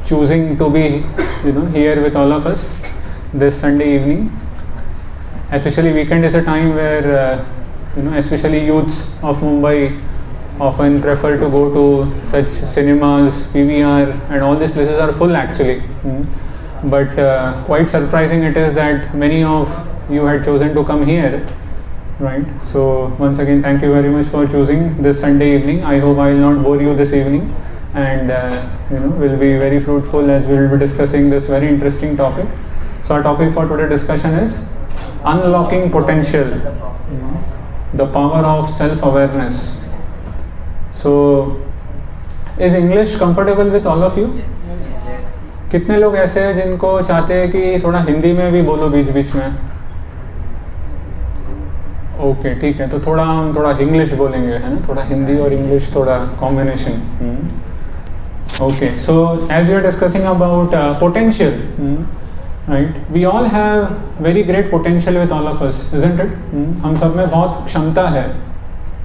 choosing to be here with all of us this Sunday evening. Especially weekend is a time where especially youths of Mumbai often prefer to go to such cinemas, PVR, and all these places are full actually. But quite surprising it is that many of you had chosen to come here, right? So once again, thank you very much for choosing this Sunday evening. I hope I will not bore you this evening, and will be very fruitful as we will be discussing this very interesting topic. So our topic for today's discussion is unlocking potential, the power of self-awareness. So is English comfortable with all of you? कितने लोग ऐसे हैं जिनको चाहते हैं कि थोड़ा हिंदी में भी बोलो बीच बीच में? ओके ठीक है, तो हम थोड़ा इंग्लिश बोलेंगे, है ना? थोड़ा हिंदी और इंग्लिश थोड़ा combination. Okay, so as we are discussing about potential, right, we all have very great potential with all of us, isn't it? हम सब में बहुत क्षमता है.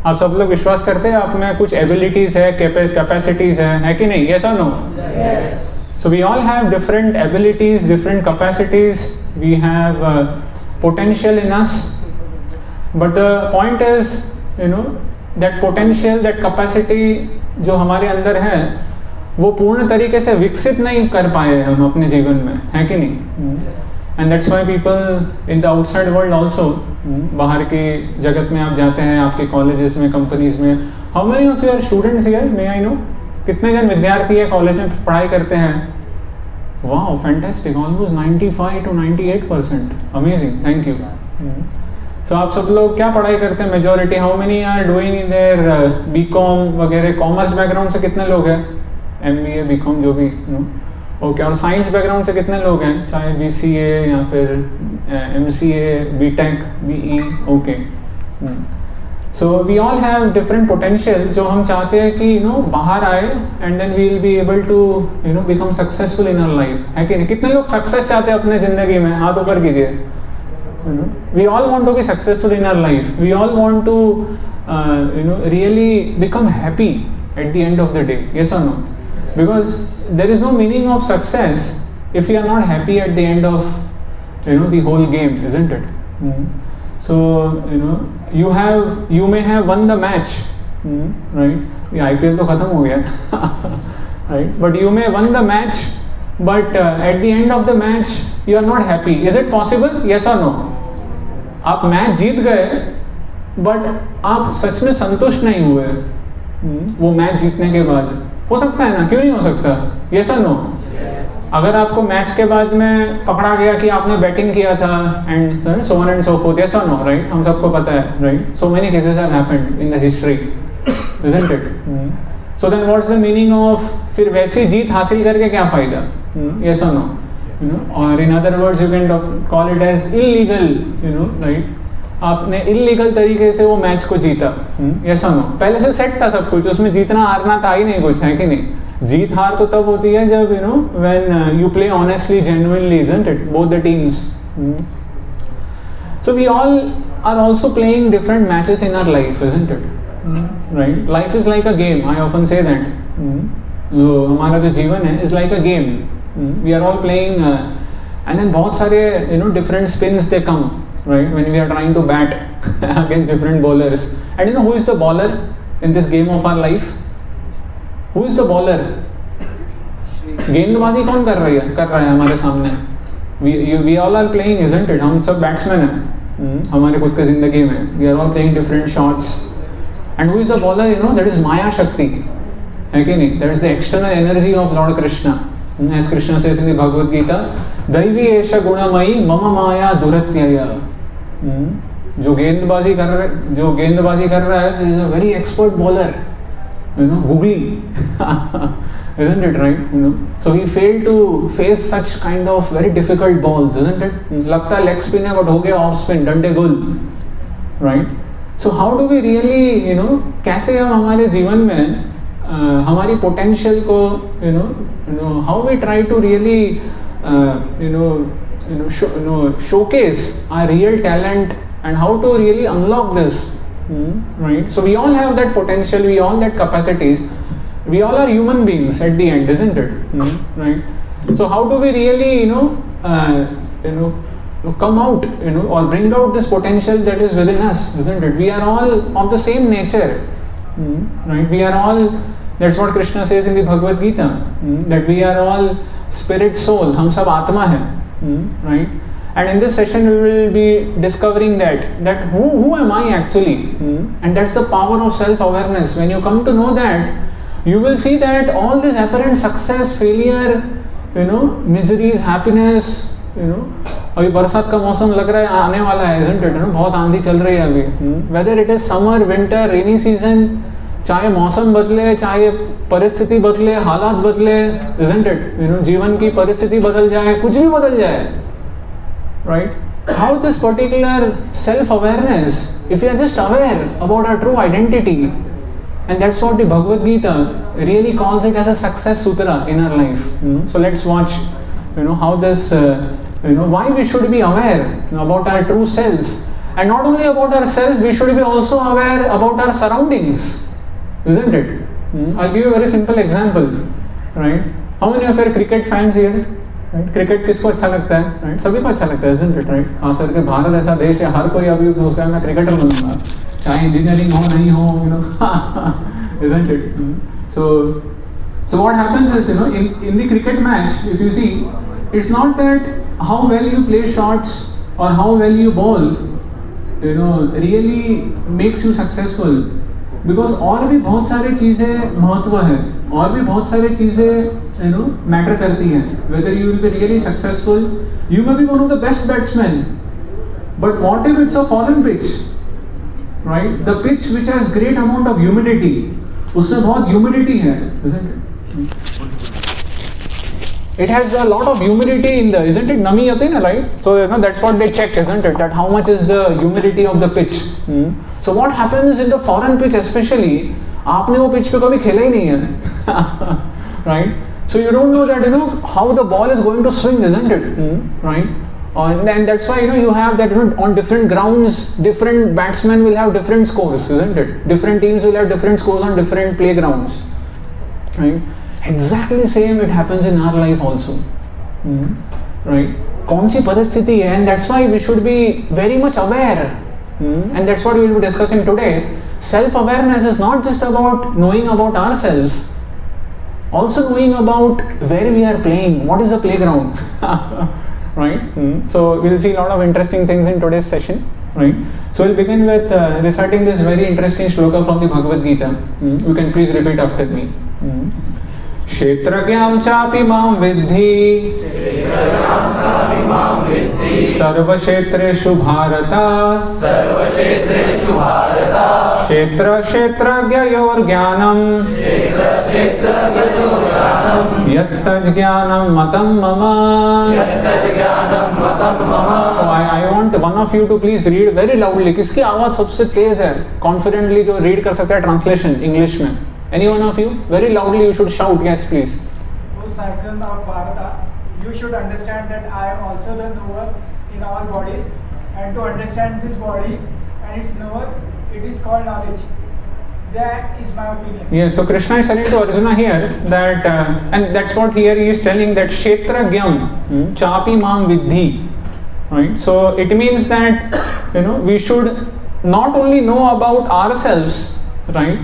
आप सब लोग विश्वास करते हैं आप में कुछ एबिलिटीज है, कैपेसिटीज है कि नहीं? यस और no? Yes. So we all have different abilities, different capacities. We have potential in us. But the point is, that potential, that capacity जो हमारे अंदर है, वो पूर्ण तरीके से विकसित नहीं कर पाए हम अपने जीवन में, है कि नहीं? And that's why people in the outside world also, बाहर की जगत में आप जाते हैं, आपके कॉलेजेस में, कंपनीज में. How many of you are students here? May I know? कितने जन विद्यार्थी है कॉलेज में पढ़ाई करते हैं? Wow, fantastic, almost 95 to 98%. Amazing, thank you. So आप सब लोग क्या पढ़ाई करते हैं? Majority, how many are doing in there BCom वगैरह? कॉमर्स बैकग्राउंड से कितने लोग हैं? MBA, बीकॉम जो भी, ओके. और साइंस बैकग्राउंड से कितने लोग हैं? चाहे BCA या फिर MCA, BTech, BE, okay. So we all have different potential जो हम चाहते हैं कि बाहर आए and then we will be able to become successful in our life, है कि नहीं? कितने लोग सक्सेस चाहते हैं अपने ज़िंदगी में? हाथ ऊपर कीजिए. We all want to be successful in our life. We all want to really become happy at the end of the day. Yes or no? Because there is no meaning of success if we are not happy at the end of the whole game, isn't it? So you may have won the match, right? ये IPL तो खत्म हो गया, right? But you may won the match, but at the end of the match you are not happy. Is it possible? Yes or no? आप match जीत गए, but आप सच में संतुष्ट नहीं हुए वो मैच जीतने के बाद. हो सकता है ना? क्यों नहीं हो सकता? Yes or no? अगर आपको मैच के बाद में पकड़ा गया कि आपने बैटिंग किया था and so on and so forth, yes और नो, राइट? हम सबको पता है, right? So many cases have happened in the history, isn't it? So then what's the meaning of, फिर वैसी जीत हासिल करके क्या फ़ायदा? यस और नो? और in other words you can call it as illegal, right? आपने इलीगल तरीके से वो मैच को जीता, यस और नो? पहले से सेट था सब कुछ, उसमें जीतना हारना था ही नहीं कुछ, है कि नहीं? जीत हार तो तब होती है जब when you play honestly, genuinely, isn't it? Both the teams. So we all are also playing different matches in our life, isn't it? Right? Life is like a game. I often say that. जो हमारा जो जीवन है is like a game. We are all playing, and then बहुत सारे different spins they come, right? When we are trying to bat against different bowlers. And who is the bowler in this game of our life? Who is the bowler? गेंदबाजी कौन कर रहा है हमारे सामने? We all are playing, isn't it? हम सब batsman हैं हमारे खुद की जिंदगी में. We are all playing different shots. And who is the bowler? That is Maya Shakti, है कि नहीं? That is the external energy of Lord Krishna. As Krishna says in the Bhagavad Gita, दैवी एष गुणमयी मम माया दुरत्यया. जो गेंदबाजी कर रहा है is a very expert bowler. Googly, isn't it, right? So we fail to face such kind of very difficult balls, isn't it? लगता है leg spin है but हो गया off spin, डंडे गोल, right? So how do we really, कैसे हम हमारे जीवन में हमारी potential को, how we try to really, showcase our real talent and how to really unlock this. Right, so we all have that potential, we all that capacities. We all are human beings at the end, isn't it? Right? So how do we really, come out, or bring out this potential that is within us, isn't it? We are all of the same nature, right? We are all, that's what Krishna says in the Bhagavad Gita, that we are all spirit, soul, hum sab atma hai, right? And in this session we will be discovering that who am I actually? And that's the power of self-awareness. When you come to know that, you will see that all this apparent success, failure, miseries, happiness, अभी बरसात का मौसम लग रहा है आने वाला है, isn't it? बहुत आंधी चल रही है अभी. Whether it is summer, winter, rainy season, चाहे मौसम बदले, चाहे परिस्थिति बदले, हालात बदले, isn't it? जीवन की परिस्थिति बदल जाए, कुछ भी बदल जाए, right? How this particular self-awareness, if we are just aware about our true identity, and that's what the Bhagavad Gita really calls it as a success sutra in our life. So let's watch, how this, why we should be aware about our true self, and not only about ourselves, we should be also aware about our surroundings, isn't it? I'll give you a very simple example, right? How many of you are cricket fans here? Right? Cricket किसको अच्छा लगता है? Right? सभी को अच्छा लगता है, isn't it? Right? हाँ सर के भारत ऐसा देश है, हर कोई अभी सोचता है मैं क्रिकेटर बनूंगा, चाहे इंजीनियरिंग हो नहीं हो, isn't it? So what happens is, in the cricket match, if you see, it's not that how well you play shots or how well you bowl, really makes you successful. Because और भी बहुत सारी चीज़ें महत्व है, और भी बहुत सारी चीज़ें मैटर करती हैं. Whether you will be really successful, you may be one of the best batsmen, but what if it's a foreign pitch, right? The pitch which has great amount of humidity, उसमें बहुत humidity है, isn't it? It has a lot of humidity in the, isn't it? नमी आती है ना, right? So that's what they check, isn't it? That how much is the humidity of the pitch. So what happens in the foreign pitch especially, आपने वो pitch पे कभी खेला ही नहीं है, right? So you don't know that how the ball is going to swing, isn't it? Right? And that's why you have that on different grounds, different batsmen will have different scores, isn't it? Different teams will have different scores on different playgrounds, right? Exactly same it happens in our life also, right? कौन सी परिस्थिति है, and that's why we should be very much aware, and that's what we will be discussing today. Self-awareness is not just about knowing about ourselves, also knowing about where we are playing, what is the playground, right? So we'll see a lot of interesting things in today's session, right? So we'll begin with reciting this very interesting shloka from the Bhagavad Gita. You can please repeat after me. क्षेत्रज्ञां चापि मां विद्धि सर्वक्षेत्रेषु भारत क्षेत्र क्षेत्रज्ञयोर्ज्ञानं यत्तज्ज्ञानं मतं मम. I want one of you to please read very loudly. किसकी आवाज सबसे तेज है, कॉन्फिडेंटली जो रीड कर सकता है ट्रांसलेशन इंग्लिश में? Any one of you? Very loudly you should shout, yes please. O citizens of Bharata, you should understand that I am also the knower in all bodies, and to understand this body and its knower, it is called knowledge. That is my opinion. Yes, so Krishna is telling to Arjuna here that, and that's what here he is telling, that Kshetragyam chapi mam viddhi. Right? So it means that we should not only know about ourselves, right?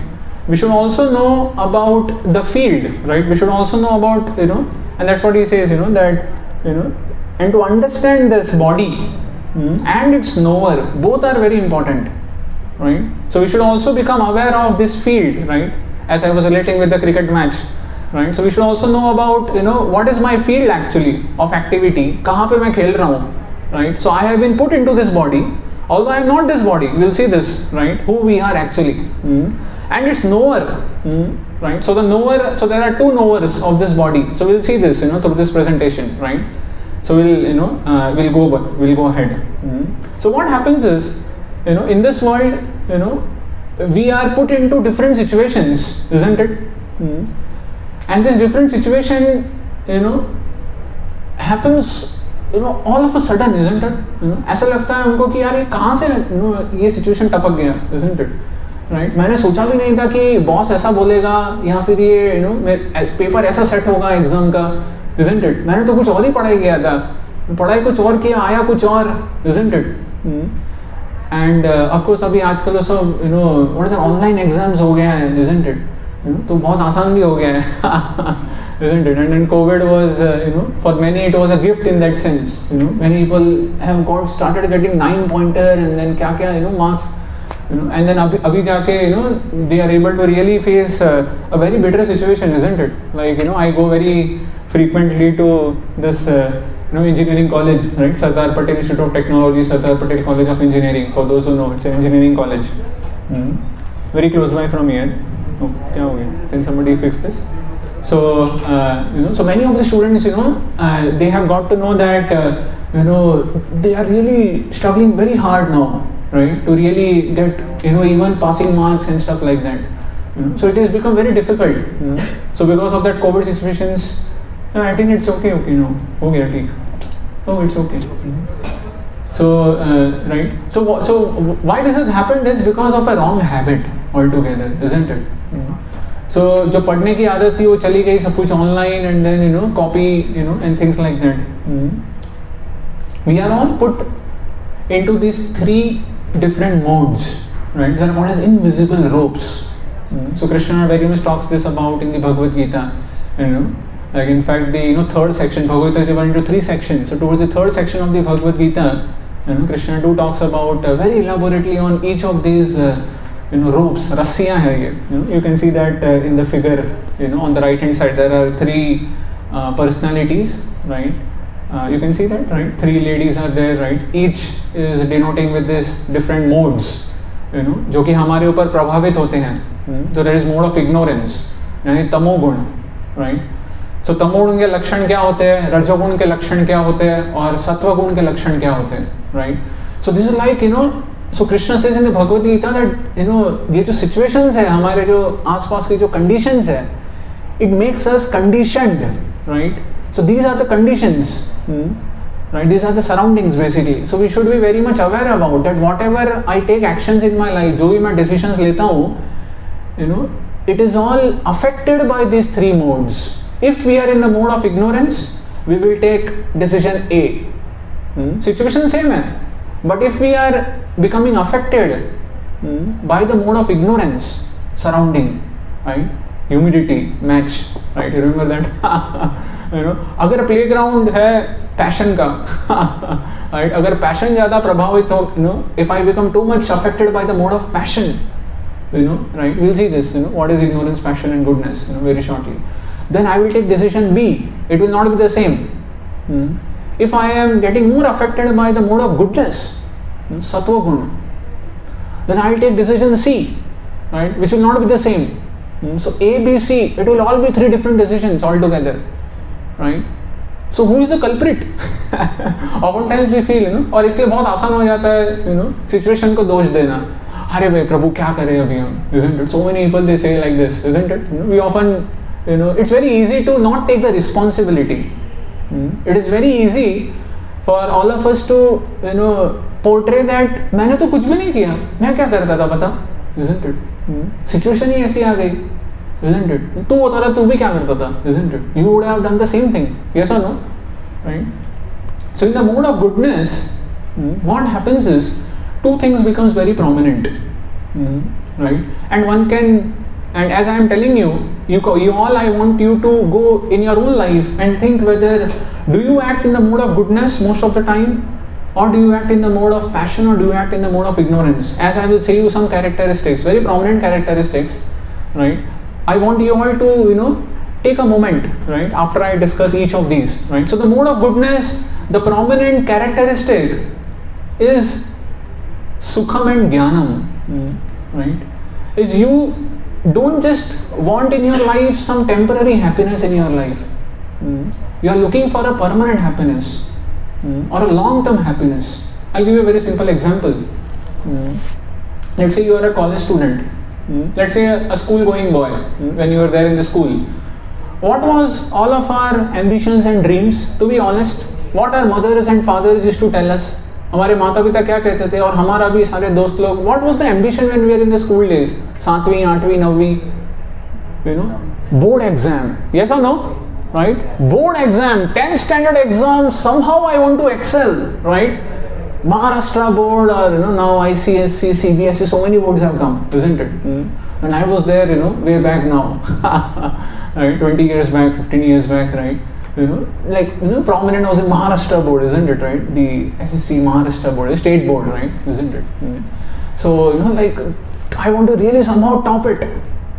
We should also know about the field, right? We should also know about, and that's what he says, that, and to understand this body and its knower, both are very important, right? So we should also become aware of this field, right? As I was relating with the cricket match, right? So we should also know about, what is my field actually of activity, कहाँ पे मैं खेल रहा हूँ, right? So I have been put into this body, although I am not this body. We'll see this, right? Who we are actually. And its knower, right? So the knower, so there are two knowers of this body. So we'll see this, through this presentation, right? So we'll go ahead. So what happens is, in this world, we are put into different situations, isn't it? And this different situation, happens, all of a sudden, isn't it? ऐसा लगता है उनको कि यार ये कहाँ से ये situation टपक गया, isn't it? राइट मैंने सोचा भी नहीं था कि बॉस ऐसा बोलेगा या फिर ये पेपर ऐसा सेट होगा एग्जाम का, isn't it? मैंने तो कुछ और ही पढ़ाई किया था, पढ़ाई कुछ और किया, आया कुछ और, isn't it? End of course अभी आजकल तो सब व्हाट इज ऑनलाइन एग्जाम्स हो गया है, isn't it? तो बहुत आसान भी हो गया है isn't it? And then COVID was for many it was a gift in that sense. Many people have started getting 9-pointer and then क्या marks, and then abhi jaake they are able to really face a very bitter situation, isn't it? Like I go very frequently to this engineering college, right? Sardar Patel Institute of Technology, Sardar Patel College of Engineering, for those who know, it's an engineering college, very close by from here. Oh, kya ho gaya? Can somebody fix this? So so many of the students they have got to know that they are really struggling very hard now, right, to really get even passing marks and stuff like that. So it has become very difficult. So because of that COVID situations, I think it's okay no, ho gaya theek, oh it's okay. So right, so why this has happened is because of a wrong habit altogether, isn't it? So जो पढ़ने की आदत थी वो चली गई, सब कुछ online, and then copy and things like that. We are all put into these 3 different modes, right? These are called as invisible ropes. So Krishna very much talks this about in the Bhagavad Gita, like in fact the third section, Bhagavad Gita is divided into 3 sections. So towards the third section of the Bhagavad Gita, Krishna too talks about very elaborately on each of these ropes, rassiyan hai ye. You can see that in the figure, on the right hand side there are 3 personalities, right? You can see that, right? 3 ladies are there, right? Each is denoting with this different modes, जो कि हमारे ऊपर प्रभावित होते हैं. So there is mode of ignorance, यानी तमोगुण, right? So तमोगुण के लक्षण क्या होते हैं, रजोगुण के लक्षण क्या होते हैं, और सत्वगुण के लक्षण क्या होते हैं, right? So this is like so Krishna says in the Bhagavad Gita that ये जो situations है, हमारे जो आसपास की जो conditions है, it makes us conditioned, right? So these are the conditions, right? These are the surroundings basically. So we should be very much aware about that. Whatever I take actions in my life, जो भी मैं decisions लेता हूँ, it is all affected by these 3 modes. If we are in the mode of ignorance, we will take decision A. Situation same है, but if we are becoming affected by the mode of ignorance, surrounding, right? Humidity match, right? You remember that? अगर playground है passion का, right? अगर passion ज़्यादा प्रभावित हो, if I become too much affected by the mode of passion, right? We'll see this, what is ignorance, passion and goodness, very shortly. Then I will take decision B. It will not be the same. If I am getting more affected by the mode of goodness, sattva guna, then I will take decision C, right, which will not be the same. So A, B, C, it will all be 3 different decisions altogether, right? So who is the culprit? Oftentimes we feel, और इसलिए बहुत आसान हो जाता है, situation को दोष देना. अरे भाई प्रभु क्या करें अभी हम, isn't it? So many people they say like this, isn't it? We often, it's very easy to not take the responsibility. It is very easy for all of us to, portray that मैंने तो कुछ भी नहीं किया, मैं क्या करता था पता, isn't it? Situation ही ऐसी आ गई, isn't it? तू बता रहा तू भी क्या करता था, isn't it? You would have done the same thing, yes or no, right? So in the mode of goodness, what happens is 2 things becomes very prominent, right? And one can, and as I am telling you, you all, I want you to go in your own life and think whether do you act in the mode of goodness most of the time, or do you act in the mode of passion, or do you act in the mode of ignorance? As I will say you some characteristics, very prominent characteristics, right? I want you all to, take a moment, right, after I discuss each of these, right? So the mode of goodness, the prominent characteristic is sukham and jnanam, right? Is you don't just want in your life some temporary happiness in your life. You are looking for a permanent happiness, or a long-term happiness. I'll give you a very simple example. Let's say you are a college student. Let's say a school-going boy, when you were there in the school. What was all of our ambitions and dreams? To be honest, what our mothers and fathers used to tell us, हमारे माता पिता क्या कहते थे, और हमारा भी सारे दोस्त लोग, what was the ambition when we are in the school days, 7वीं 8वीं 9वीं, you know, board exam, yes और no, right, board exam, 10th standard exam, somehow I want to excel, right? Maharashtra board, or now ICSC, CBSE, so many boards have come, isn't it? And I was there, way back now, right, 20 years back, 15 years back, right? Prominent was in Maharashtra board, isn't it, right? The SSC Maharashtra board, the state board, right? Isn't it? So, I want to really somehow top it.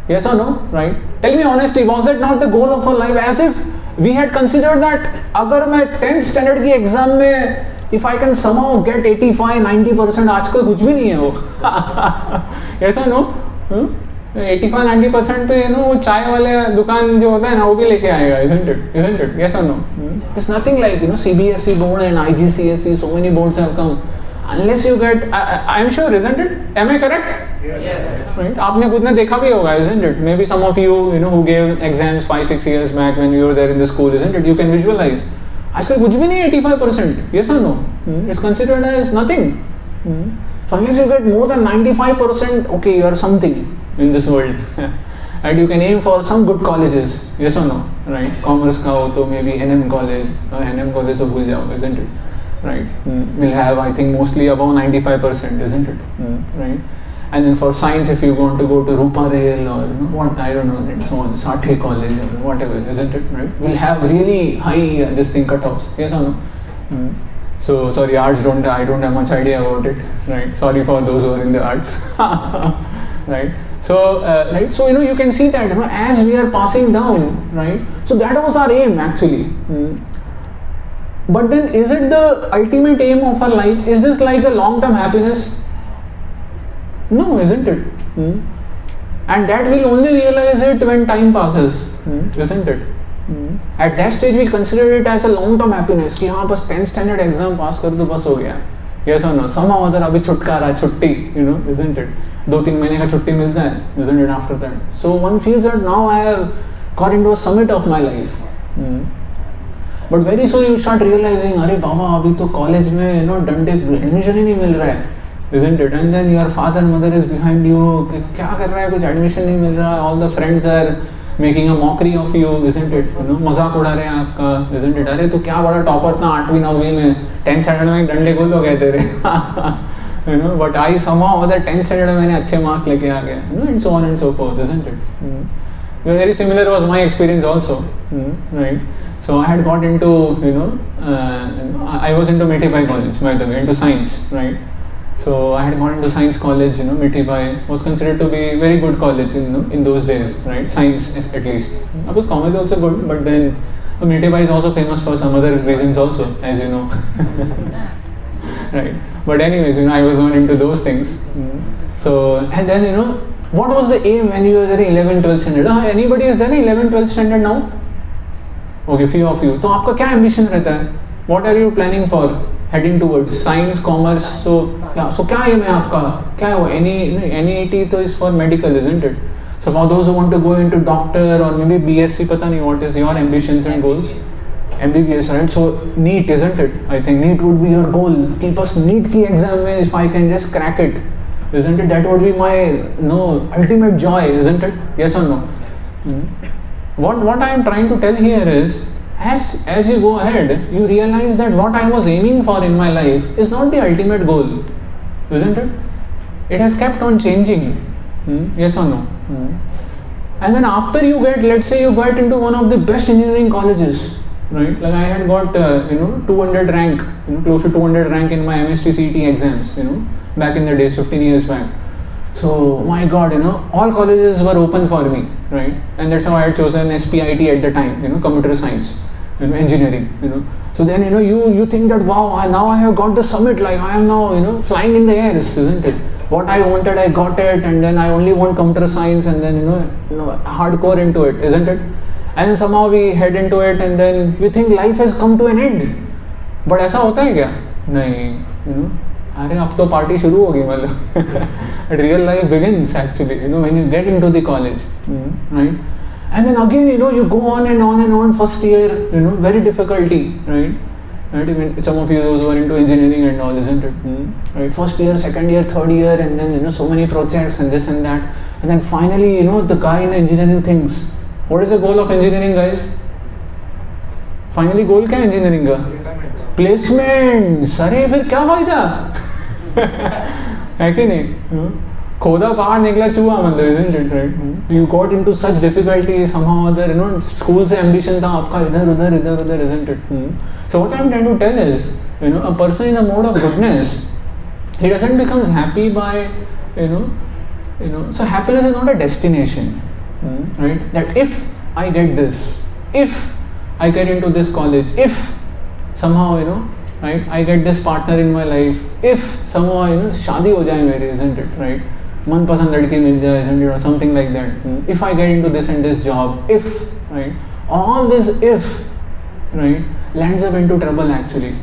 Yes or no, right? Tell me honestly, was that not the goal of our life? As if we had considered that, अगर मैं 10th standard की exam में, if I can somehow get 85-90%, आजकल कुछ भी नहीं है वो. Yes or no? 85-90% पे वो चाय वाले दुकान जो होता है ना, वो भी लेके आएगा, isn't it? Yes or no? There's nothing like CBSE board and IGCSE, so many boards have come. Unless you get, I'm sure, isn't it? Am I correct? Yes. Right? आपने खुद ने देखा भी होगा, isn't it? Maybe some of you, who gave exams 5-6 years back when you were there in the school, isn't it? You can visualize. आजकल कुछ भी नहीं है 85%. Yes or no? It's considered as nothing. So unless you get more than 95%, okay, you are something in this world. And you can aim for some good colleges. Yes or no? Right? Commerce का हो तो maybe NM college, NM college तो भूल जाओ, isn't it? Right, we'll have, I think, mostly above 95%, isn't it? Right, and then for science, if you want to go to Rupa Rail or what, I don't know, so on, Sathe College or whatever, isn't it? Right, we'll have really high this thing cutoffs. Yes or no? So sorry, arts I don't have much idea about it. Right, sorry for those who are in the arts. Right, so so you can see that as we are passing down, right. So that was our aim actually. But then, is it the ultimate aim of our life? Is this like a long-term happiness? No, isn't it? And that we'll only realize it when time passes, isn't it? At that stage, we consider it as a long-term happiness. कि हाँ बस 10th standard exam pass कर दो बस हो गया. Yes or no? Somehow or other अभी छुटकारा, छुट्टी, isn't it? 2-3 महीने का छुट्टी मिलता है, isn't it? After that, so one feels that now I have got into a summit of my life. But very soon you start realizing, अरे बाबा अभी तो कॉलेज में डंडे एडमिशन ही नहीं मिल रहा है, isn't it? And then your father mother is behind you, कि क्या कर रहा है, कुछ एडमिशन नहीं मिल रहा, all the friends are making a mockery of you, isn't it? मजाक उड़ा रहे हैं आपका, isn't it? अरे तो क्या बड़ा टॉपर था 8वीं 9वीं में, 10th standard में डंडे गुल हो गए तेरे. But I somehow other 10th standard में मैंने अच्छे मार्क्स लेके आ गया, and so on and so forth, isn't it? Very similar was my experience also, right? So I had got into, I was into Mithibai College, by the way, into science, right? So I had gone into science college, Mithibai was considered to be very good college, in those days, right? Science at least. Of course, commerce is also good, but then Mithibai is also famous for some other reasons also, as you know. Right? But anyways, I was not into those things. So, and then, what was the aim when you were there in 11th, 12th standard? Anybody is there in 11th, 12th standard now? Okay, few of you. तो आपका क्या ambition रहता है? What are you planning for heading towards? Science, commerce. So क्या aim है आपका? क्या है वो? NEET तो is for medical, isn't it? So for those who want to go into doctor or maybe BSc, पता नहीं what is your ambitions and goals? MBBS, right? So NEET, isn't it? I think NEET would be your goal. कि बस NEET की exam में if I can just crack it, isn't it? That would be my ultimate joy, isn't it? Yes or no? What I am trying to tell here is, as you go ahead, you realize that what I was aiming for in my life is not the ultimate goal, isn't it? It has kept on changing. Yes or no? And then after you get, let's say you got into one of the best engineering colleges, right? Like I had got 200 rank, close to 200 rank in my MST CET exams, back in the days, 15 years back. So my God, all colleges were open for me, right? And that's how I had chosen SPIT at the time, computer science, engineering, So then, you think that, wow, now I have got the summit, like I am now, flying in the airs, isn't it? What I wanted, I got it, and then I only want computer science, and then, hardcore into it, isn't it? And then somehow we head into it, and then we think life has come to an end. But ऐसा होता है क्या? नहीं, अरे अब तो party शुरू होगी मतलब. Real life begins actually, when you get into the college, right? And then again, you go on and on and on. First year, very difficulty, right? Right? Even some of you those who are into engineering and all, isn't it? Right? First year, second year, third year, and then so many projects and this and that, and then finally the guy in engineering thinks, what is the goal of engineering, guys? Finally goal क्या है engineering का? Placement. अरे फिर क्या फायदा? है कि नहीं? खोदा बाहर निकला चूहा मतलब, isn't it, right? You got into such difficulty somehow or other, school से ambition था आपका इधर उधर, isn't it? So what I'm trying to tell is, a person in a mode of goodness, he doesn't become happy by, so happiness is not a destination, right? That if I get this, if I get into this college, if somehow, right, I get this partner in my life, if somehow, शादी हो जाए मेरी, isn't it, right? मनपसंद लड़की मिल जाए, isn't it, or something like that. If I get into this and this job, if, right, all this if, right, lands up into trouble actually.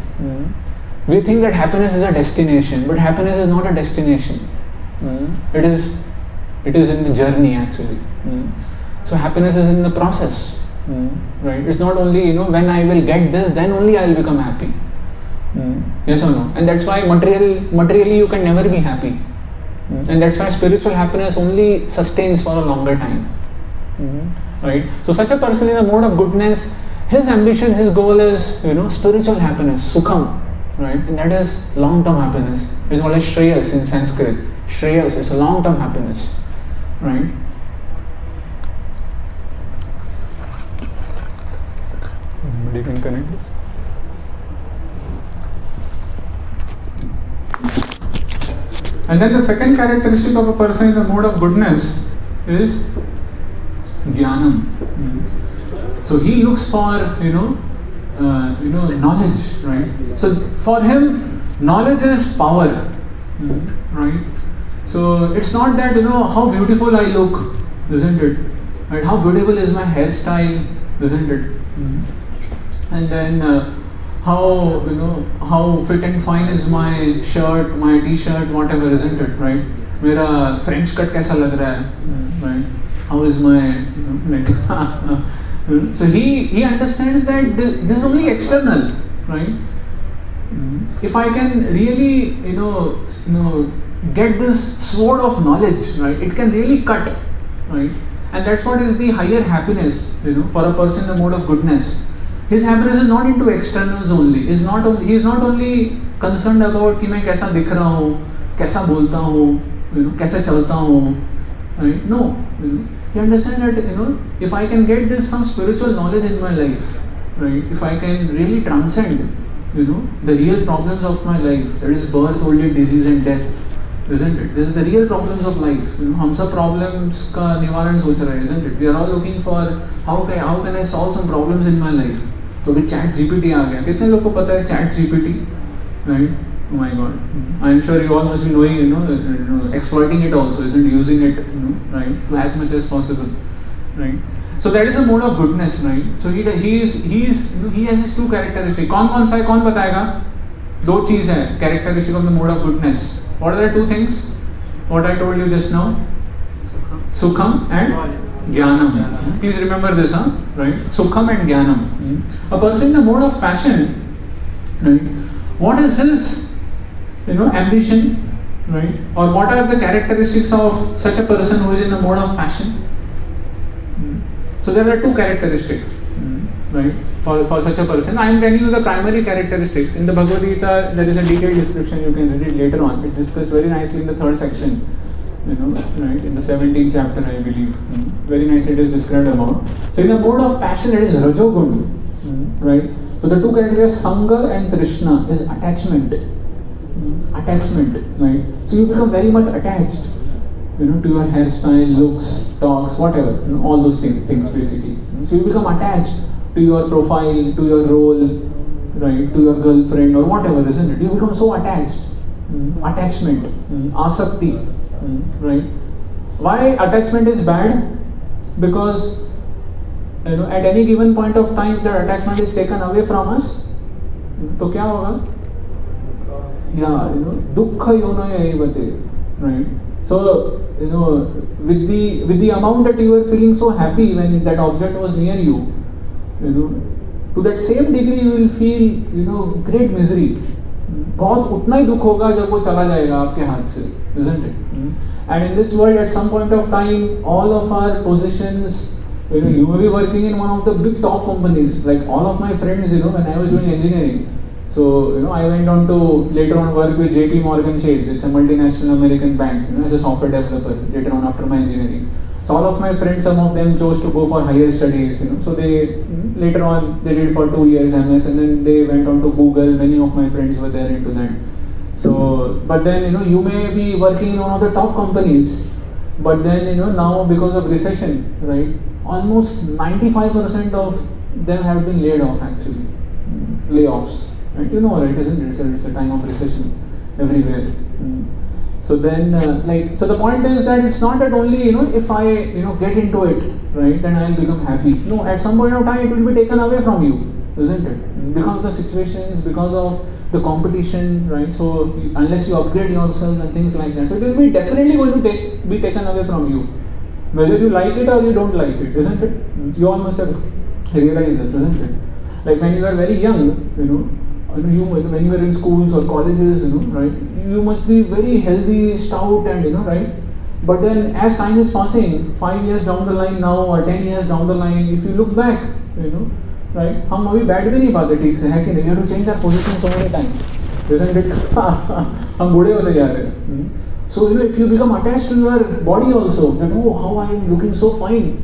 We think that happiness is a destination, but happiness is not a destination. It is in the journey actually. So happiness is in the process. Right? It's not only when I will get this, then only I will become happy. Yes or no? And that's why materially you can never be happy. And that's why spiritual happiness only sustains for a longer time. Right? So such a person in a mode of goodness, his ambition, his goal is spiritual happiness, sukham, right? And that is long-term happiness. It's called as shreyas in Sanskrit. Shreyas, it's a long-term happiness, right? You can connect this. And then the second characteristic of a person in the mode of goodness is jnanam. So he looks for knowledge, right? So for him, knowledge is power, right? So it's not that how beautiful I look, isn't it? Right? How beautiful is my hairstyle, isn't it? And then how fit and fine is my shirt, my t-shirt, whatever, isn't it, right? मेरा French cut कैसा लग रहा है, right? How is my so he understands that this is only external, right? If I can really get this sword of knowledge, right, it can really cut, right? And that's what is the higher happiness, for a person in the mode of goodness. His happiness is not into externals only. He is not only concerned about कि मैं कैसा दिख रहा हूँ, कैसा बोलता हूँ, कैसा चलता हूँ, right? No, he understands that if I can get this some spiritual knowledge in my life, right? If I can really transcend, the real problems of my life, that is birth, old age, disease and death, isn't it? This is the real problems of life. हम सब problems का निवारण सोच रहे हैं, isn't it? We are all looking for how can I solve some problems in my life. तो अभी chat GPT आ गया. कितने लोग को पता है chat GPT, right? Oh my God! I am sure you all must be knowing, exploiting it also, isn't using it, right, to as much as possible, right? So that is a mode of goodness, right? So he has his two characteristics. कौन सा है? कौन बताएगा? दो चीज है characteristic of the mode of goodness. What are the two things? What I told you just now? Sukham and jnanam. Please remember this, right? Sukham and jnanam. A person in the mode of passion, right? What is his ambition, right? Or what are the characteristics of such a person who is in the mode of passion? So there are two characteristics, right, for such a person. I am telling you the primary characteristics. In the Bhagavad Gita, there is a detailed description. You can read it later on. It's discussed very nicely in the third section, right, in the 17th chapter, I believe. Very nicely it is described about. So in the mode of passion, it is rajogun, right? So the two characteristics, Sangha and Trishna, is attachment. Attachment, right? So you become very much attached, to your hairstyle, looks, talks, whatever, all those things basically. So you become attached to your profile, to your role, right, to your girlfriend or whatever, isn't it? You become so attached. Attachment, asakti, right? Why attachment is bad? Because at any given point of time, the attachment is taken away from us. तो क्या होगा? दुःख योनयैवते, right? So with the amount that you were feeling so happy when that object was near you, to that same degree you will feel, great misery. बहुत उतना ही दुख होगा जब वो चला जाएगा आपके हाथ से, isn't it? And in this world, at some point of time, all of our positions, you may be working in one of the big top companies. Like all of my friends, when I was doing engineering, so I went on to later on work with JP Morgan Chase. It's a multinational American bank, as a software developer later on after my engineering. So all of my friends, some of them chose to go for higher studies, so they later on they did for 2 years MS, and then they went on to Google. Many of my friends were there into that. So, but then you may be working in one of the top companies, but then now because of recession, right, almost 95% of them have been laid off actually, layoffs, right? Right, isn't it? It's a time of recession everywhere. So then, so the point is that it's not that only, if I, get into it, right, then I'll become happy. No, at some point of time it will be taken away from you, isn't it? Because of the situations, because of the competition, right? So unless you upgrade yourself and things like that, so it will be definitely going to be taken away from you, whether you like it or you don't like it, isn't it? You all must have realized this, isn't it? Like when you are very young, when you were in schools or colleges, right, you must be very healthy, stout, and right. But then as time is passing, 5 years down the line now or 10 years down the line, if you look back, right, हम अभी बैठ भी नहीं पाते ठीक से, है कि नहीं? We have to change our position so many times, isn't it? हम बूढ़े होते जा रहे हैं. So if you become attached to your body also, that how I am looking so fine,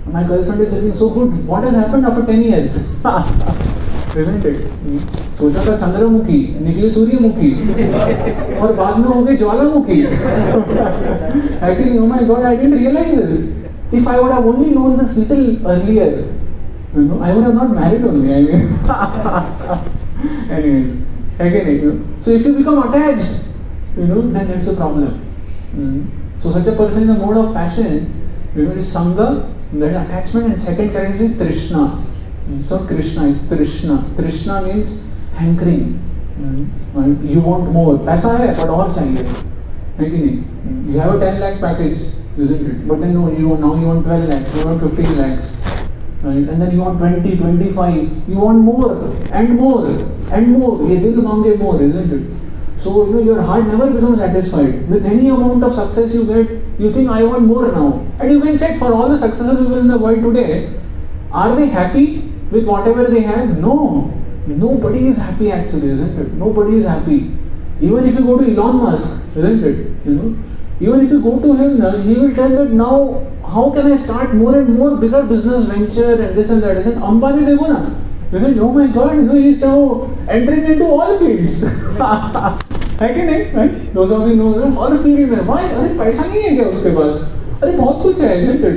my girlfriend is looking so good. What has happened after 10 years? Isn't it? सोचा था चंद्रमुखी, निकली सूर्यमुखी, और बाद में हो गई ज्वालामुखी. I think, oh my God, I didn't realize this. If I would have only known this little earlier, I would have not married only. I mean, anyways, again, so if you become attached, then there's a problem. So such a person in the mode of passion, is sangha, that is attachment, and second character is trishna. So Krishna is trishna. Trishna means hankering. You want more. पैसा है but और चाहिए, है कि नहीं? You have a 10 lakh package, isn't it? But then now you want 12 lakhs, you want 15 lakhs, right? And then you want 20, 25. You want more and more and more. ये दिल मांगे more, isn't it? So your heart never becomes satisfied. With any amount of success you get, you think I want more now. And you can check for all the successful people in the world today, are they happy with whatever they have? No. Nobody is happy actually, isn't it? Nobody is happy. Even if you go to Elon Musk, isn't it? Even if you go to him, he will tell that now, how can I start more and more bigger business venture and this and that? Isn't Ambani dekho na? Isn't, oh my God, he is now entering into all fields. है कि नहीं? Right? Those of you know, all field में, why? अरे पैसा नहीं है क्या उसके पास? अरे बहुत कुछ है, isn't it?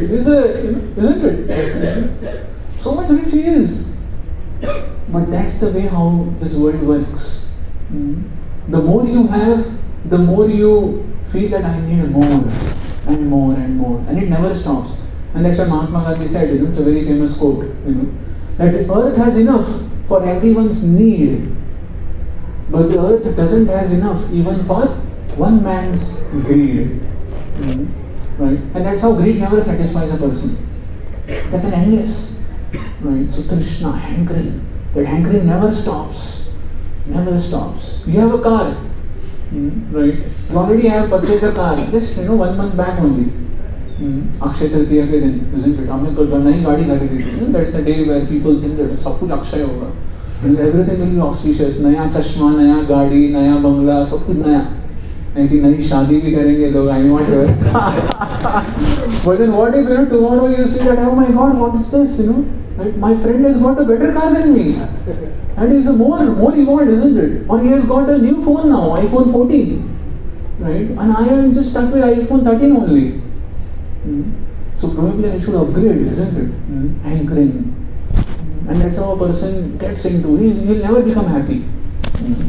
Isn't it? So much rich he is. But that's the way how this world works. The more you have, the more you feel that I need more and more and more, and it never stops. And that's what Mahatma Gandhi said. It's a very famous quote. That the earth has enough for everyone's need, but the earth doesn't has enough even for one man's greed. Right? And that's how greed never satisfies a person. That's an endless. Right? So Krishna, hankering. That hankering never stops. Never stops. You have a car. Right? You already have purchased a car. Just 1 month back only. Akshaya Tritiya के दिन, isn't it? हमने कल नई गाड़ी खरीदी थी. That's the day where people think that सब कुछ अक्षय होगा. Everything will be auspicious. नया चश्मा, नया गाड़ी, नया बंगला, सब कुछ नया. कि नई शादी भी करेंगे लोग. I'm not sure. But then what if tomorrow you see that, oh my God, what is this? Right? My friend has got a better car than me, and he's more evolved, isn't it? Or he has got a new phone now, iPhone 14, right? And I am just stuck with iPhone 13 only. So probably I should upgrade, isn't it? Hankering. And that's how a person gets into. He'll never become happy.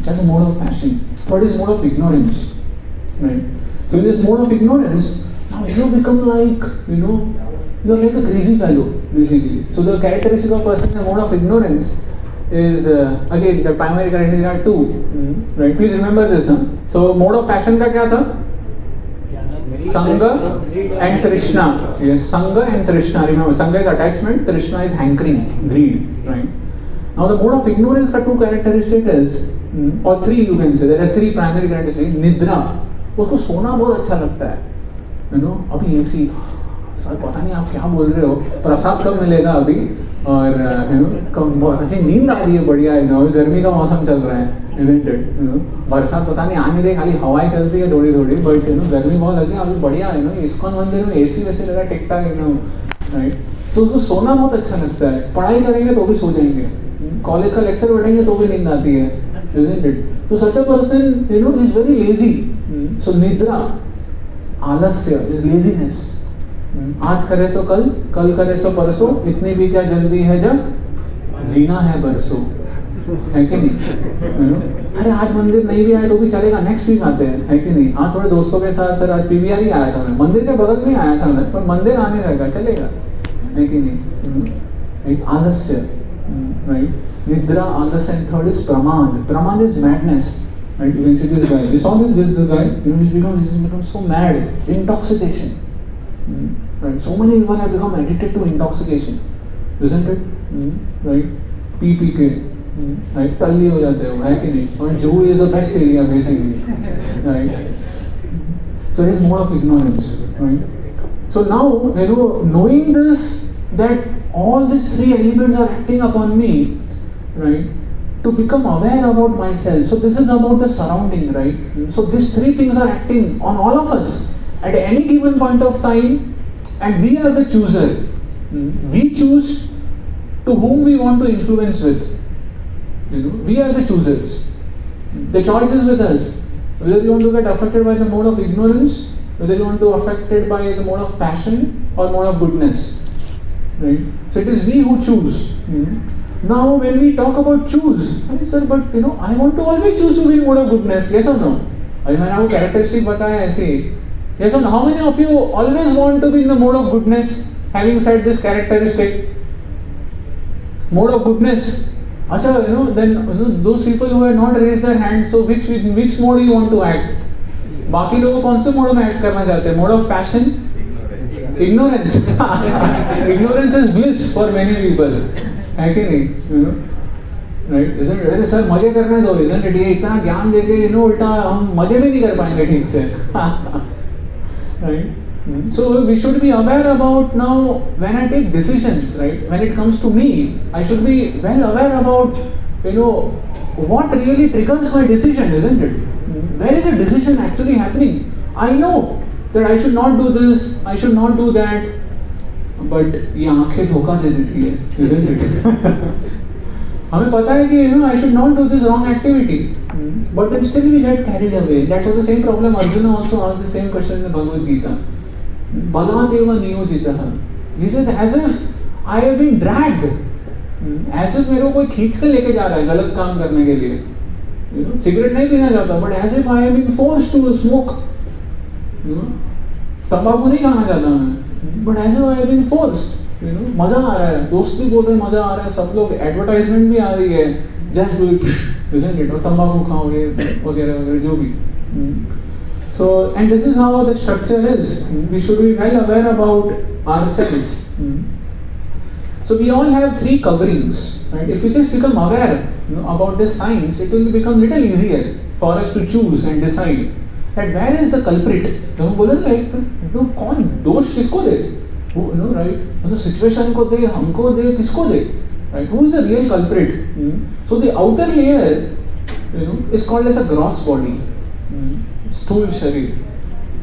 That's a mode of passion. What is mode of ignorance? Right? So in this mode of ignorance, now you become like, you're like a crazy fellow, basically. So the characteristic of a person in the mode of ignorance is, again, the primary characteristics are two. Right? Please remember this. So mode of passion का क्या था? Sangha and Trishna. Yes, Sangha and Trishna. Remember, Sangha is attachment, Trishna is hankering, greed. Right? Now the mode of ignorance का 2 characteristic is, or 3 you can say, there are 3 primary characteristics. निद्रा, उसको सोना बहुत अच्छा लगता है, अभी AC, sir पता नहीं आप क्या बोल रहे हो, प्रसाद कब मिलेगा अभी, और अच्छी नींद आ रही है बढ़िया है, अभी गर्मी का मौसम चल रहा है, isn't it? बरसात पता नहीं आने दे, खाली हवाएं चलती है थोड़ी थोड़ी, बट गर्मी बहुत लगती है, अभी बढ़िया है, इस्कॉन मंदिर में एसी वैसे लगा टिक टाक, राइट. तो उसको सोना बहुत अच्छा लगता है, पढ़ाई करेंगे तो भी सो जाएंगे, कॉलेज का लेक्चर बैठेंगे तो भी नींद आती है, isn't it? तो such a person is very lazy. So निद्रा, आलस्य is laziness. आज करे सो कल, कल करे सो परसों, इतनी भी क्या जल्दी है जब जीना है बरसों, है कि नहीं? अरे आज मंदिर नहीं भी आए तो भी चलेगा, नेक्स्ट वीक आते हैं, है कि नहीं? हाँ थोड़े दोस्तों के साथ, सर आज पीवीआर ही आया था मैं, मंदिर के बगल में आया था मैं, पर मंदिर आने लगा, चलेगा, है कि नहीं? आलस्य, राइट. Nidra, आलस्य, and third is pramad. Pramad is madness. Right? You can see this guy. We saw this guy. He's become so mad. Intoxication. Right? So many people have become addicted to intoxication, isn't it? Right? P के, right? टल्ली हो जाते हो, है कि नहीं? और juhu is the best area basically. Right? So it is mode of ignorance. Right? So now knowing this, that all these 3 elements are acting upon me. Right, to become aware about myself. So this is about the surrounding, right? So these 3 things are acting on all of us at any given point of time, and we are the chooser. We choose to whom we want to influence with. We are the choosers. The choice is with us. Whether you want to get affected by the mode of ignorance, whether you want to be affected by the mode of passion or mode of goodness. Right? So it is we who choose. Now when we talk about choose, I mean, sir, but I want to always choose to be in mode of goodness, yes or no? I mean, आपको characteristic बताया ऐसे, yes or no? How many of you always want to be in the mode of goodness, having said this characteristic? Mode of goodness. अच्छा, then those people who have not raised their hands, so which mode you want to act? बाकी लोग कौन से mode में act करना चाहते हैं? Mode of passion? Ignorance. Ignorance is bliss for many people. है कि नहीं? राइट, अरे सर मजे करने दो, isn't it? ये इतना ज्ञान देके उल्टा हम मजे भी नहीं कर पाएंगे ठीक से, right. So we should be aware about now when I take decisions, right? When it comes to me, I should be well aware about what really triggers my decision, isn't it? Where is the decision actually happening? I know that I should not do this, I should not do that. But ये आंखें धोखा दे देती है, isn't it? हमें पता है कि I should not do this wrong activity, but then still we get carried away. That's what the same problem Arjuna also asked the same question in the Bhagavad Gita. Balavateva niyojitah. He says as if I have been dragged, as if मेरे को कोई खींच के लेके जा रहा है गलत काम करने के लिए. सिगरेट नहीं पीना चाहता, but as if I have been forced to smoke. तंबाकू नहीं खाना चाहता मैं, but as if I have been forced. मजा आ रहा है, दोस्त भी बोल रहे हैं मजा आ रहा है, सब लोग एडवर्टाइजमेंट भी आ रही है, just do it, isn't it? और तंबाकू खाओ ये वगैरह वगैरह जो भी. So and this is how the structure is. We should be well aware about ourselves. So we all have 3 coverings, right? If we just become aware about this science, it will become little easier for us to choose and decide that where is the culprit. तो हम बोले like कौन दोष किसको दे, right? Situation को दे, हमको दे, किसको दे, right? Who is the real culprit? So the outer layer is called as a gross body, स्थूल शरीर,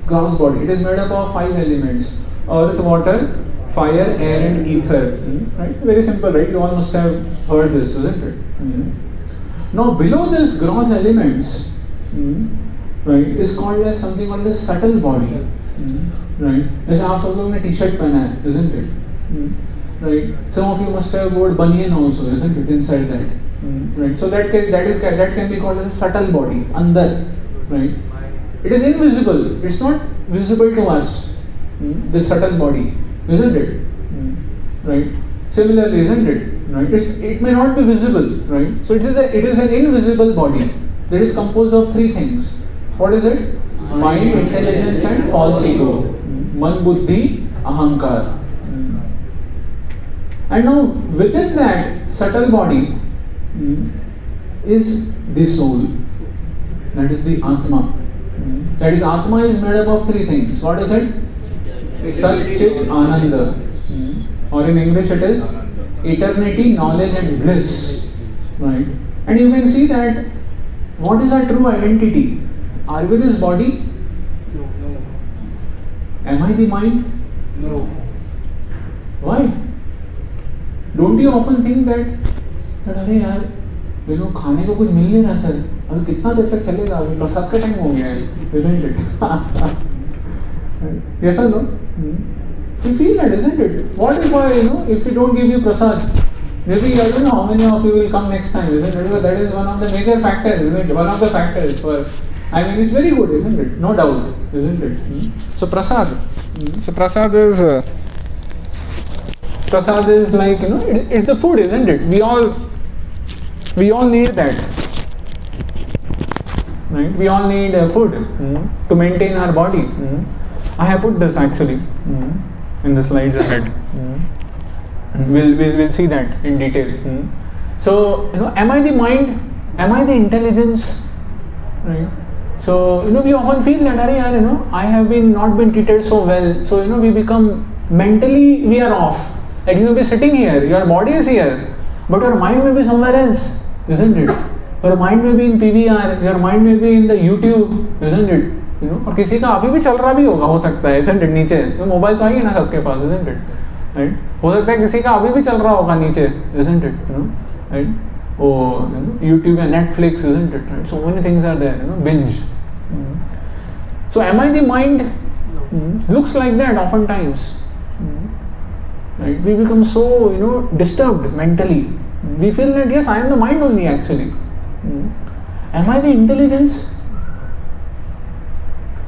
gross body. It is made up of 5 elements: earth, water, fire, air and ether. Right? Very simple, right? You all must have heard this, isn't it? Now below this gross elements, right, is called as something called as subtle body. Right? जैसे आप सब लोगों ने T-shirt पहना है, isn't it? Right? Some of you must have wore banyan also, isn't it? Inside that. Right? So that can be called as a subtle body, अंदर, right? It is invisible. It's not visible to us. The subtle body, isn't it? Right? Similarly, isn't it? Right? It may not be visible, right? So it is an invisible body that is composed of 3 things. What is it? Mind, intelligence, and false ego. Man, buddhi, ahankar. And now within that subtle body, is the soul. That is the Atma. That is, Atma is made up of three things. What is it? Sat, Chit, Ananda. Or in English it is eternity, knowledge and bliss. Right? And you can see that what is our true identity? Are we this body? No. Am I the mind? No. Why? Don't you often think that अरे यार खाने को कुछ मिल नहीं रहा sir, अभी कितना देर तक चलेगा, अभी प्रसाद का टाइम हो गया है, isn't it? Yes or no? You feel that, isn't it? What if if we don't give you prasad, maybe I don't know how many of you will come next time, isn't it? That is one of the major factors, isn't it? One of the factors for, it's very good, isn't it? No doubt, isn't it? So prasad. So prasad is like, it's the food, isn't it? We all need that, right? We all need food to maintain our body. I have put this actually in the slides ahead. We'll see that in detail. So, am I the mind? Am I the intelligence? Right? So, we often feel that, I have not been treated so well. So, we become mentally, we are off. Like you may be sitting here, your body is here, but your mind may be somewhere else, isn't it? Your mind may be in PVR, your mind may be in the YouTube, isn't it? और किसी का अभी भी चल रहा भी होगा, हो सकता है, isn't it? नीचे तो मोबाइल तो है ना सबके पास, isn't it? Right? हो सकता है किसी का अभी भी चल रहा होगा नीचे, isn't it? Right? Oh, YouTube and Netflix, isn't it? Right? So many things are there, binge. So am I the mind? Looks like that oftentimes. Right? We become so disturbed mentally. We feel that yes, I am the mind only actually. Am I the intelligence?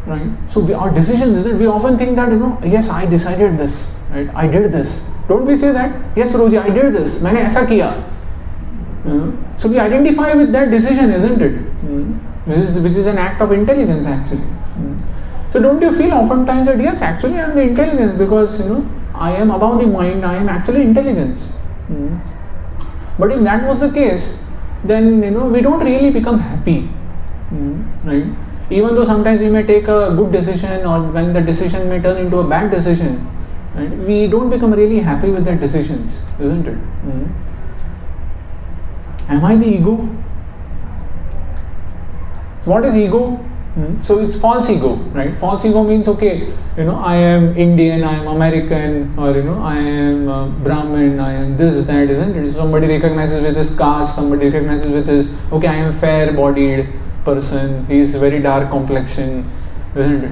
Right? So our decisions, isn't it? We often think that yes, I decided this, right? I did this. Don't we say that? Yes, Prabhuji, I did this. मैंने ऐसा किया. So we identify with that decision, isn't it? Which is an act of intelligence actually. So don't you feel oftentimes that yes, actually I am the intelligence because I am above the mind, I am actually intelligence. But if that was the case, then we don't really become happy. Right? Even though sometimes we may take a good decision or when the decision may turn into a bad decision, right? We don't become really happy with the decisions, isn't it? Am I the ego? What is ego? So it's false ego, right? False ego means okay, I am Indian, I am American, or I am Brahmin, I am this, that, isn't it? Somebody recognizes with his caste, somebody recognizes with his, okay, I am fair-bodied person, he is very dark complexion, isn't it?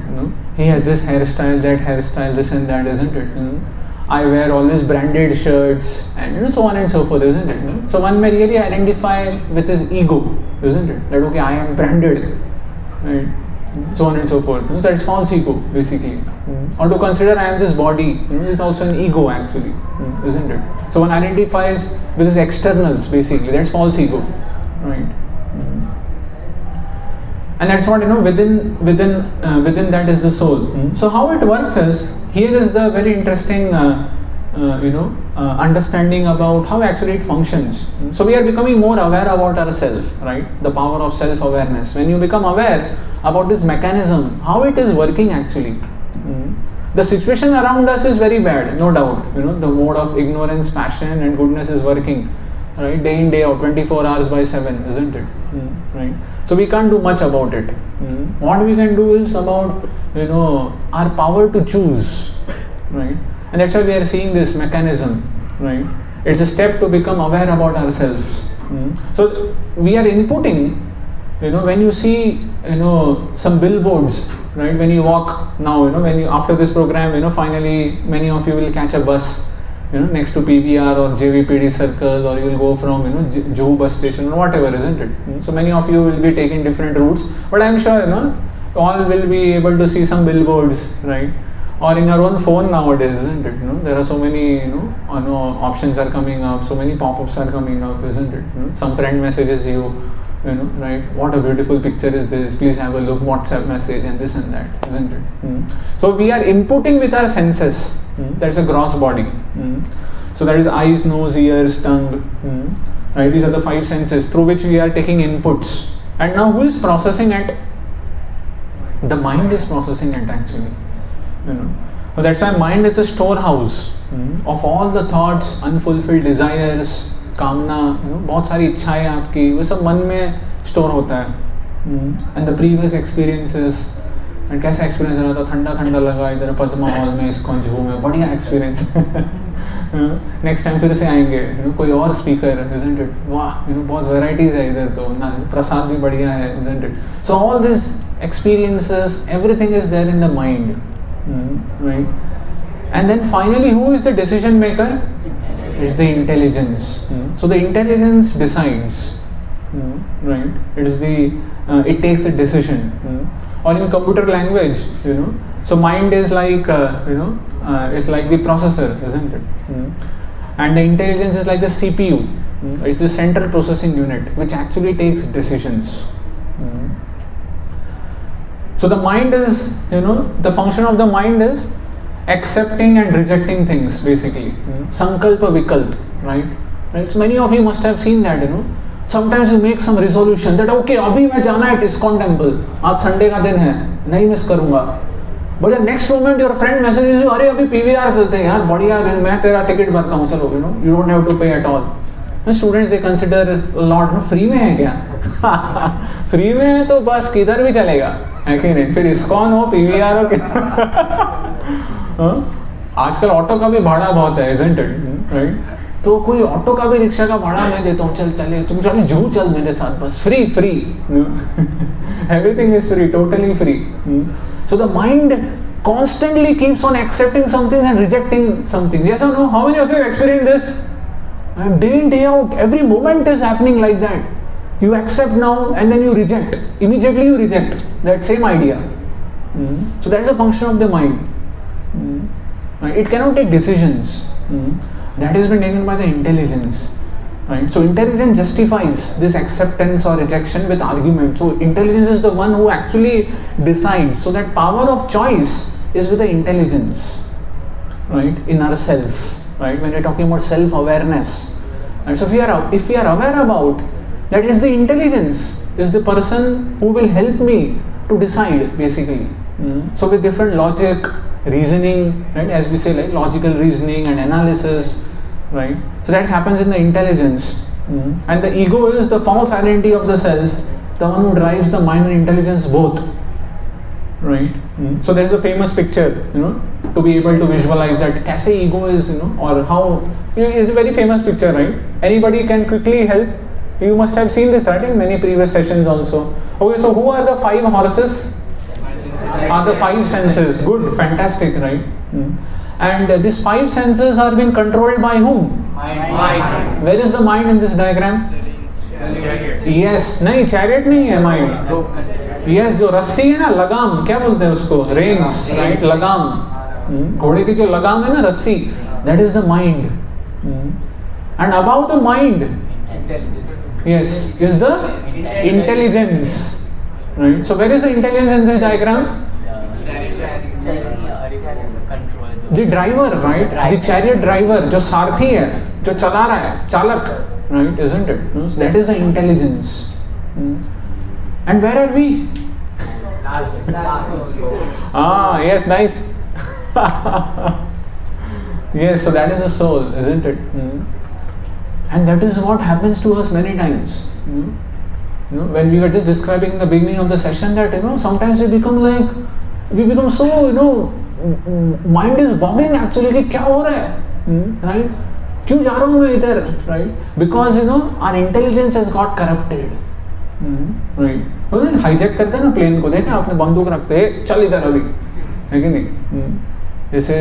He has this hairstyle, that hairstyle, this and that, isn't it? I wear always branded shirts, and so on and so forth, isn't it? So one may really identify with his ego, isn't it? That okay, I am branded. Right, so on and so forth. So that is false ego, basically. Or to consider I am this body, is also an ego, actually, isn't it? So one identifies with his externals, basically. That's false ego, right? And that's what within that is the soul. So how it works is, here is the very interesting understanding about how actually it functions. So we are becoming more aware about ourselves, right? The power of self-awareness. When you become aware about this mechanism, how it is working actually. The situation around us is very bad, no doubt. The mode of ignorance, passion and goodness is working, right? Day in, day out, 24 hours by 7, isn't it? Right? So we can't do much about it. What we can do is about, our power to choose, right? And that's why we are seeing this mechanism, right? It's a step to become aware about ourselves. So we are inputting, when you see, some billboards, right? When you walk now, when you after this program, finally many of you will catch a bus, next to PVR or JVPD circle, or you will go from, Juhu bus station or whatever, isn't it? So many of you will be taking different routes, but I'm sure, all will be able to see some billboards, right? Or in your own phone nowadays, isn't it? There are so many, options are coming up, so many pop-ups are coming up, isn't it? Some friend messages you, right? What a beautiful picture is this? Please have a look. WhatsApp message and this and that, isn't it? So we are inputting with our senses. That's a gross body. So that is eyes, nose, ears, tongue. right? These are the 5 senses through which we are taking inputs. And now who is processing it? The mind is processing it actually. So that's why mind is a storehouse of all the thoughts, unfulfilled desires, कामना, बहुत सारी इच्छाएं आपकी, वो सब मन में store होता है. And the previous experiences, and कैसा एक्सपीरियंस रहा था, ठंडा ठंडा लगा इधर पद्मा हॉल में, इस्कॉन जुहू में, बढ़िया एक्सपीरियंस. नेक्स्ट टाइम फिर से आएंगे, कोई और स्पीकर, isn't it? वाह, बहुत वेराइटीज है इधर तो ना, प्रसाद भी बढ़िया है, isn't it? So all these experiences, everything is there in the mind, right? And then finally, who is the decision maker? It's the intelligence. So the intelligence decides, right? It takes a decision. Or in computer language, so mind is like, it's like the processor, isn't it? And the intelligence is like the CPU. It's the central processing unit, which actually takes decisions. So the mind is, the function of the mind is accepting and rejecting things, basically. Sankalpa vikalp, right? So many of you must have seen that, Sometimes you make some resolution that okay, अभी मैं जाना है Iskcon temple, आज Sunday का दिन है, नहीं miss करूँगा. But the next moment your friend messages you, अरे अभी PVR चलते हैं यार, बढ़िया, मैं तेरा टिकट भरता हूँ, चलो, you don't have to pay at all. Students they consider a lot, free में है क्या? फ्री में है तो बस किधर भी चलेगा, है कि नहीं? फिर Iskcon हो, PVR हो, आजकल ऑटो का भी भाड़ा बहुत है, isn't it? Right? तो कोई ऑटो का भी, रिक्शा का भाड़ा मैं देता हूँ, चल चले, तुम चलो जुहू चल मेरे साथ, बस free. Everything is free, totally free. So the mind constantly keeps on accepting something and rejecting something. Yes or no? How many of you have experienced this? Day in, day out, every moment is happening like that. You accept now and then you reject. Immediately you reject that same idea. So that's a function of the mind. It cannot take decisions. That has been taken by the intelligence. Right? So intelligence justifies this acceptance or rejection with argument. So intelligence is the one who actually decides. So that power of choice is with the intelligence, right, in ourself. Right? When we're talking about self-awareness. And so if we are aware about that, is the intelligence, is the person who will help me to decide, basically. So with different logic, reasoning, right, as we say, like logical reasoning and analysis, right? So that happens in the intelligence. And the ego is the false identity of the self, the one who drives the mind and intelligence both, right? So there is a famous picture, to be able to visualize that kaise ego is, or how, it's a very famous picture, right? Anybody can quickly help. You must have seen this, right, in many previous sessions also. Okay, so who are the 5 horses? Are the 5 senses. Good, fantastic, right? And these 5 senses are being controlled by whom? Mind. Where is the mind in this diagram? Chariot. Yes, nahi, chariot nahi hai mind. Yes, जो रस्सी है ना, लगाम, क्या बोलते हैं उसको? Reins, right? लगाम. घोड़े की जो लगाम है ना, रस्सी, that is the mind. And above the mind, yes, is the intelligence. Right? So where is the intelligence in this diagram? The driver, right? The chariot driver, जो सारथी है, जो चला रहा है, चालक, right? Isn't it? So that is the intelligence. And where are we? Yes, nice. Yes, so that is the soul, isn't it? And that is what happens to us many times. When we were just describing in the beginning of the session that, sometimes we become so, mind is boggling actually, कि क्या हो रहा है, right? क्यों जा रहा हूँ मैं इधर, right? Because, our intelligence has got corrupted, right? Hijack करते हैं ना प्लेन को, देखा आपने, बंदूक रखते हैं, चल इधर अभी, है कि नहीं? जैसे,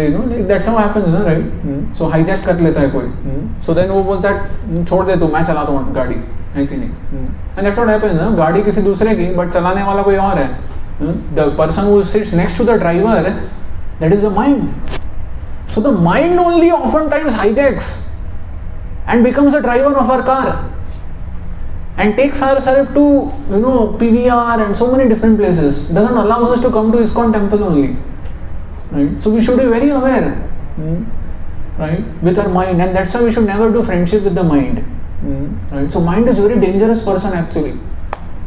that's how happens, right? So hijack कर लेता है कोई, so then वो बोलता है, छोड़ दे तू, मैं चलाता हूँ गाड़ी, है कि नहीं? And that's what happens, गाड़ी किसी दूसरे की, but चलाने वाला कोई और है. The person who sits next to the driver, that is the mind. So the mind only oftentimes hijacks and becomes a driver of our car and takes ourselves to, PVR and so many different places. Doesn't allow us to come to Iskcon temple only. Right? So we should be very aware, right, with our mind, and that's why we should never do friendship with the mind. Right? So mind is very dangerous person actually,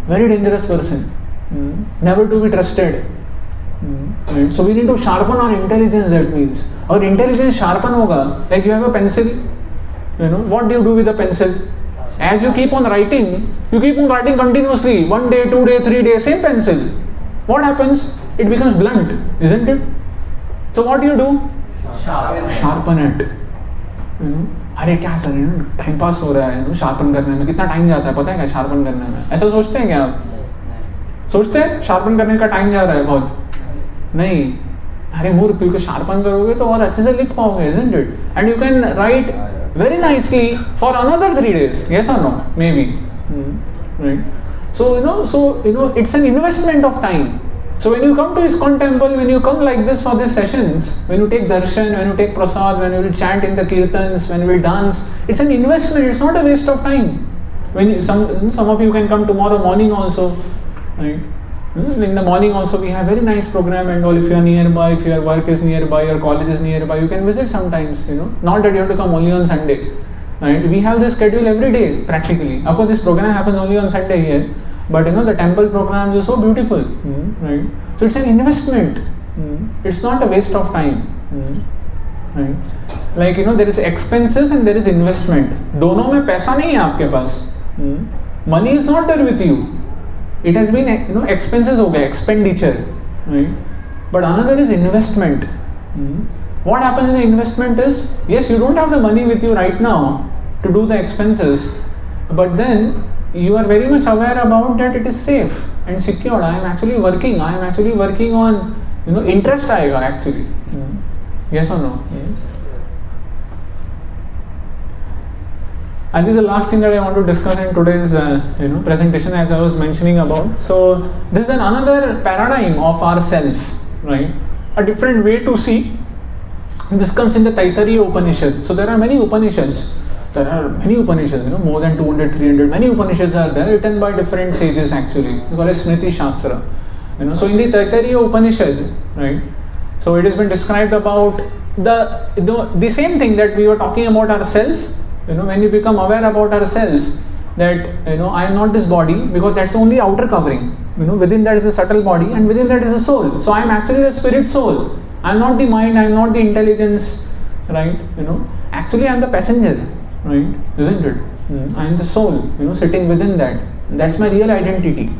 very dangerous person, never to be trusted. Right? So we need to sharpen our intelligence. That means our intelligence sharpen hoga. Like you have a pencil, what do you do with the pencil? As you keep on writing continuously, 1 day, 2 day, 3 days, same pencil. What happens? It becomes blunt, isn't it? So what do? Sharpen it. अरे क्या sir time pass हो रहा है sharpen करने में, कितना time जाता है पता है क्या शार्पन करने में? ऐसा सोचते हैं क्या आप? सोचते हैं शार्पन करने का टाइम जा रहा है बहुत? नहीं, अरे मूर्ख, क्योंकि शार्पन करोगे तो और अच्छे से लिख पाओगे, isn't it? And you can write very nicely for another 3 days. Yes or no? Maybe. Right. So it's an investment of time. So when you come to Iskcon temple, when you come like this for these sessions, when you take darshan, when you take prasad, when you will chant in the kirtans, when you will dance, it's an investment. It's not a waste of time. Some of you can come tomorrow morning also, right? In the morning also we have very nice program and all. If you are nearby, if your work is nearby, your college is nearby, you can visit sometimes. Not that you have to come only on Sunday, right? We have this schedule every day practically. Of course, this program happens only on Sunday here. But the temple programs are so beautiful, right? So it's an investment. It's not a waste of time, right? Like there is expenses and there is investment. दोनों में पैसा नहीं है आपके पास. Money is not there with you. It has been expenses हो गए, expenditure, right? But another is investment. What happens in the investment is, yes, you don't have the money with you right now to do the expenses, but then you are very much aware about that it is safe and secure. I am actually working on, interest आएगा actually. Yes or no? And this is the last thing that I want to discuss in today's presentation, as I was mentioning about. So this is another paradigm of ourself, right? A different way to see. This comes in the Taittiriya Upanishad. So there are many Upanishads. More than 200, 300. Many Upanishads are there, written by different sages actually. It's called as Smriti Shastra. So in the Taittiriya Upanishad, right? So it has been described about the same thing that we were talking about ourselves. When you become aware about ourselves, that I am not this body, because that's only outer covering. Within that is a subtle body, and within that is a soul. So I am actually the spirit soul. I am not the mind. I am not the intelligence, right? Actually I am the passenger, right? Isn't it? I am the soul, sitting within that. That's my real identity.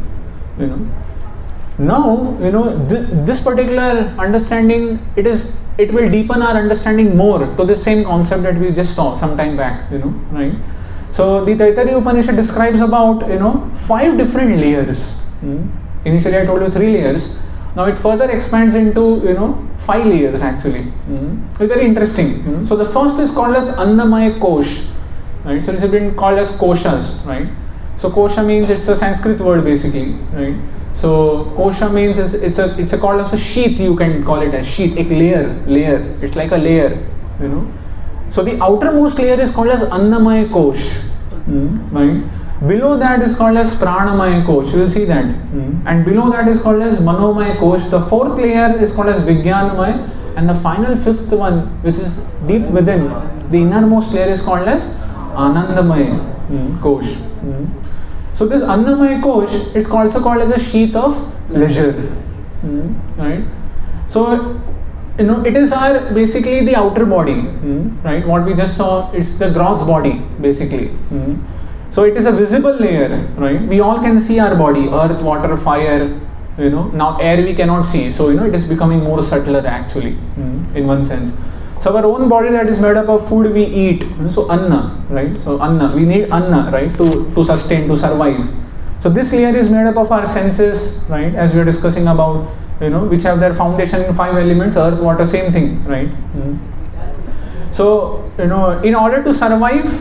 Now, this particular understanding, it will deepen our understanding more to the same concept that we just saw some time back, right? So the Taittiriya Upanishad describes about 5 different layers. Initially I told you 3 layers. Now it further expands into 5 layers actually. It's very interesting. So the first is called as Annamaya Kosh, right? So it's been called as Koshas, right? So Kosha means, it's a Sanskrit word basically, right? So Kosha means it's called as a sheath. You can call it a sheath, a layer. It's like a layer, So the outermost layer is called as Annamaya Kosh, right? Below that is called as Pranamaya Kosh. You will see that. And below that is called as Manomaya Kosh. The 4th layer is called as Vijnanamaya, and the final 5th one, which is deep within, the innermost layer is called as Anandamaya Kosh. So this Annamaya Kosh is also called as a sheath of pleasure, right? So it is our basically the outer body, right? What we just saw, it's the gross body basically. So it is a visible layer, right? We all can see our body: earth, water, fire. Now air we cannot see, so it is becoming more subtler actually, in one sense. So our own body, that is made up of food we eat. So anna, right? So anna, we need anna, right, to sustain, to survive. So this layer is made up of our senses, right, as we are discussing about, which have their foundation in 5 elements: earth, water, same thing, right? So in order to survive,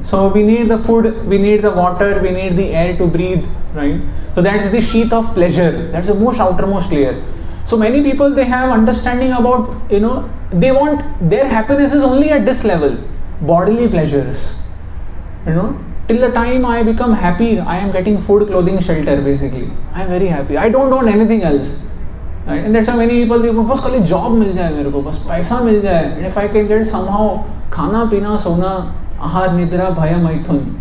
so we need the food, we need the water, we need the air to breathe, right? So that is the sheath of pleasure. That's the most outermost layer. So many people, they have understanding about, they want, their happiness is only at this level, bodily pleasures. Till the time I become happy, I am getting food, clothing, shelter basically. I am very happy. I don't want anything else. Right? And that's why many people, they go, बस खाली job मिल जाए मेरे को, बस पैसा मिल जाए. And if I can get somehow खाना, पीना, सोना, ahar nidra bhaya maithun,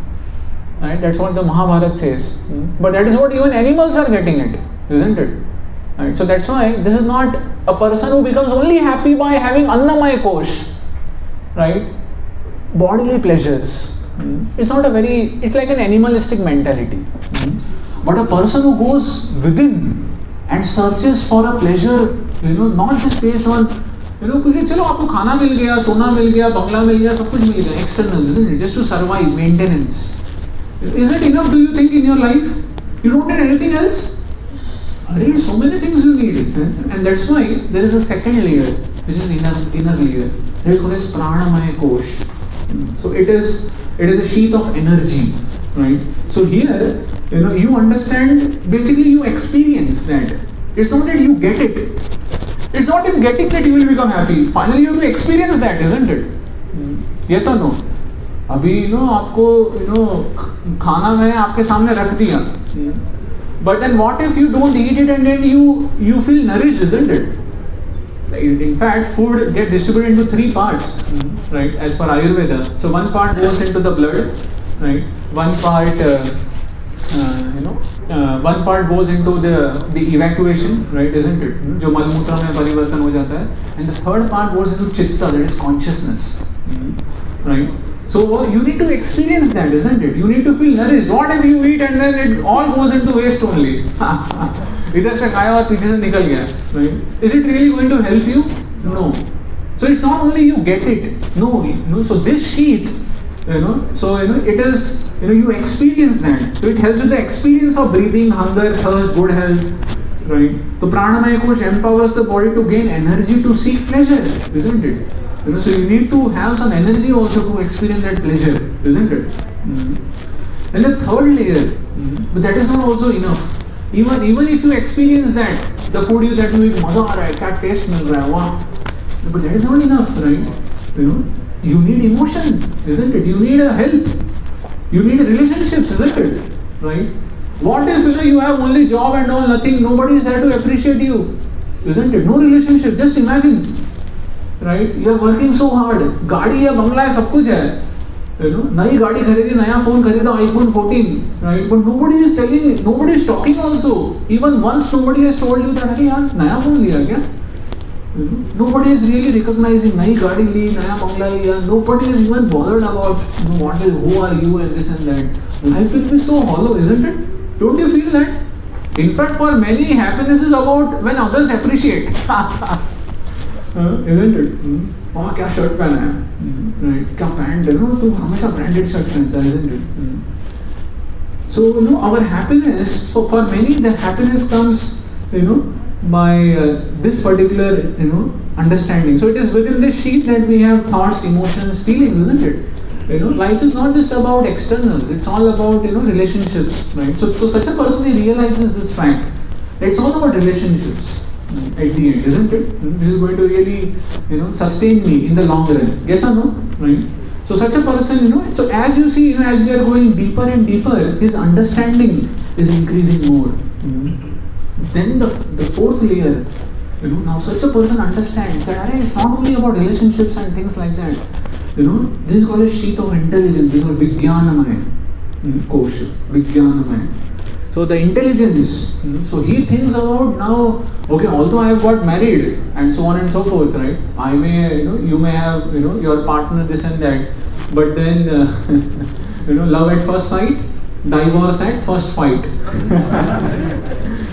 right? That's what the Mahabharata says. But that is what even animals are getting it, isn't it? Right? So that's why this is not a person who becomes only happy by having annamaya kosh, right? Bodily pleasures. It's not a it's like an animalistic mentality. But a person who goes within and searches for a pleasure, not just based on, क्योंकि चलो आपको खाना मिल गया, सोना मिल गया, बंगला मिल गया, सब कुछ मिल गया, external, isn't it? Just to survive, maintenance. Is it enough, do you think, in your life? You don't need anything else? So many things you need. And that's why there is a second layer, which is inner layer. That is called as pranamaya kosh. So it is a sheath of energy, right? So here, you understand, basically you experience that. It's not that you get it. It's not in getting that you will become happy. Finally you have to experience that, isn't it? Yes or no? अभी आपको खाना मैंने आपके सामने रख दिया. But then what if you don't eat it and then you feel nourished, isn't it? In fact, food gets distributed into 3 parts, right? As per Ayurveda. So one part goes into the blood, right? One part, one part goes into the evacuation, right? Isn't it? जो मलमूत्र में परिवर्तन हो जाता है. And the third part goes into chitta, that is consciousness, right? So you need to experience that, isn't it? You need to feel nourished. What if you eat and then it all goes into waste only? इधर से खाया और पीछे से निकल गया, right? Is it really going to help you? No. So it's not only you get it. No. So this sheath, it is, you experience that. So it helps with the experience of breathing, hunger, thirst, good health, right? So pranamaya kosh empowers the body to gain energy to seek pleasure, isn't it? So you need to have some energy also to experience that pleasure, isn't it? And the third layer, but that is not also enough. Even if you experience that, the food that you eat, maza aa raha hai, kya taste mil raha hai, wow. But that is not enough, right? You need emotion, isn't it? You need a help. You need relationships, isn't it? Right? What if you have only job and all, nothing, nobody is there to appreciate you, isn't it? No relationship. Just imagine. Right? You are working so hard. गाड़ी है, बंगला है, सब कुछ है. नई गाड़ी खरीदी, नया फोन खरीदा, iPhone 14. Right? But nobody is talking also. Even once nobody has told you that, अरे यार नया फोन लिया क्या? Nobody is really recognizing नई गाड़ी ली, नया बंगला लिया. Nobody is even bothered about who are you and this and that. Life will be so hollow, isn't it? Don't you feel that? In fact, for many, happiness is about when others appreciate. Isn't it? वहाँ क्या shirt पहना है, right? क्या pant है, तू हमेशा branded shirt पहनता है, isn't it? So our happiness, for many, the happiness comes, by this particular, understanding. So it is within this sheath that we have thoughts, emotions, feelings, isn't it? Life is not just about externals; it's all about relationships, right? So such a person, he realizes this fact. It's all about relationships. At the end, isn't it? This is going to really, sustain me in the long run. Yes or no? Right? So such a person, so as you see, as we are going deeper and deeper, his understanding is increasing more. Then the fourth layer, now such a person understands that it's not only about relationships and things like that. This is called a sheath of intelligence. This is called Vijnanamaya kosh. Vijnanamaya. So the intelligence, so he thinks about now, okay, although I have got married and so on and so forth, right? I may, you may have, your partner this and that, but then, love at first sight, divorce at first fight.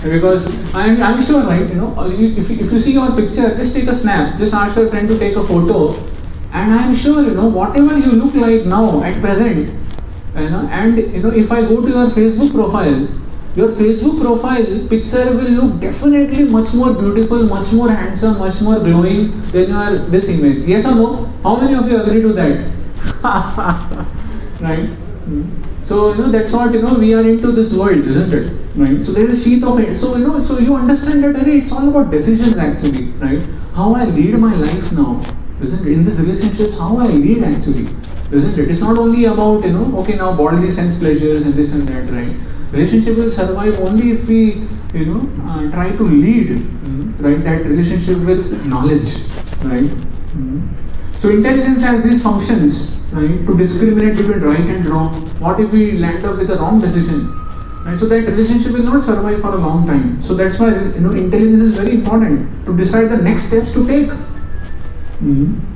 Because I'm sure, right, if you see your picture, just take a snap, just ask your friend to take a photo, and I'm sure, whatever you look like now at present, and if I go to your Facebook profile, your Facebook profile picture will look definitely much more beautiful, much more handsome, much more glowing than this image. Yes or no? How many of you agree to that? Right? So that's what we are into this world, isn't it? Right? So there is a sheath of it. So so you understand that it's all about decisions actually, right? How I lead my life now, isn't it? In these relationships, how I lead actually, isn't it? It's not only about okay, now bodily sense pleasures and this and that, right? Relationship will survive only if we try to lead, right, that relationship with knowledge, right? So intelligence has these functions, right, to discriminate between right and wrong? What if we land up with a wrong decision? Right? So that relationship will not survive for a long time. So that's why intelligence is very important to decide the next steps to take.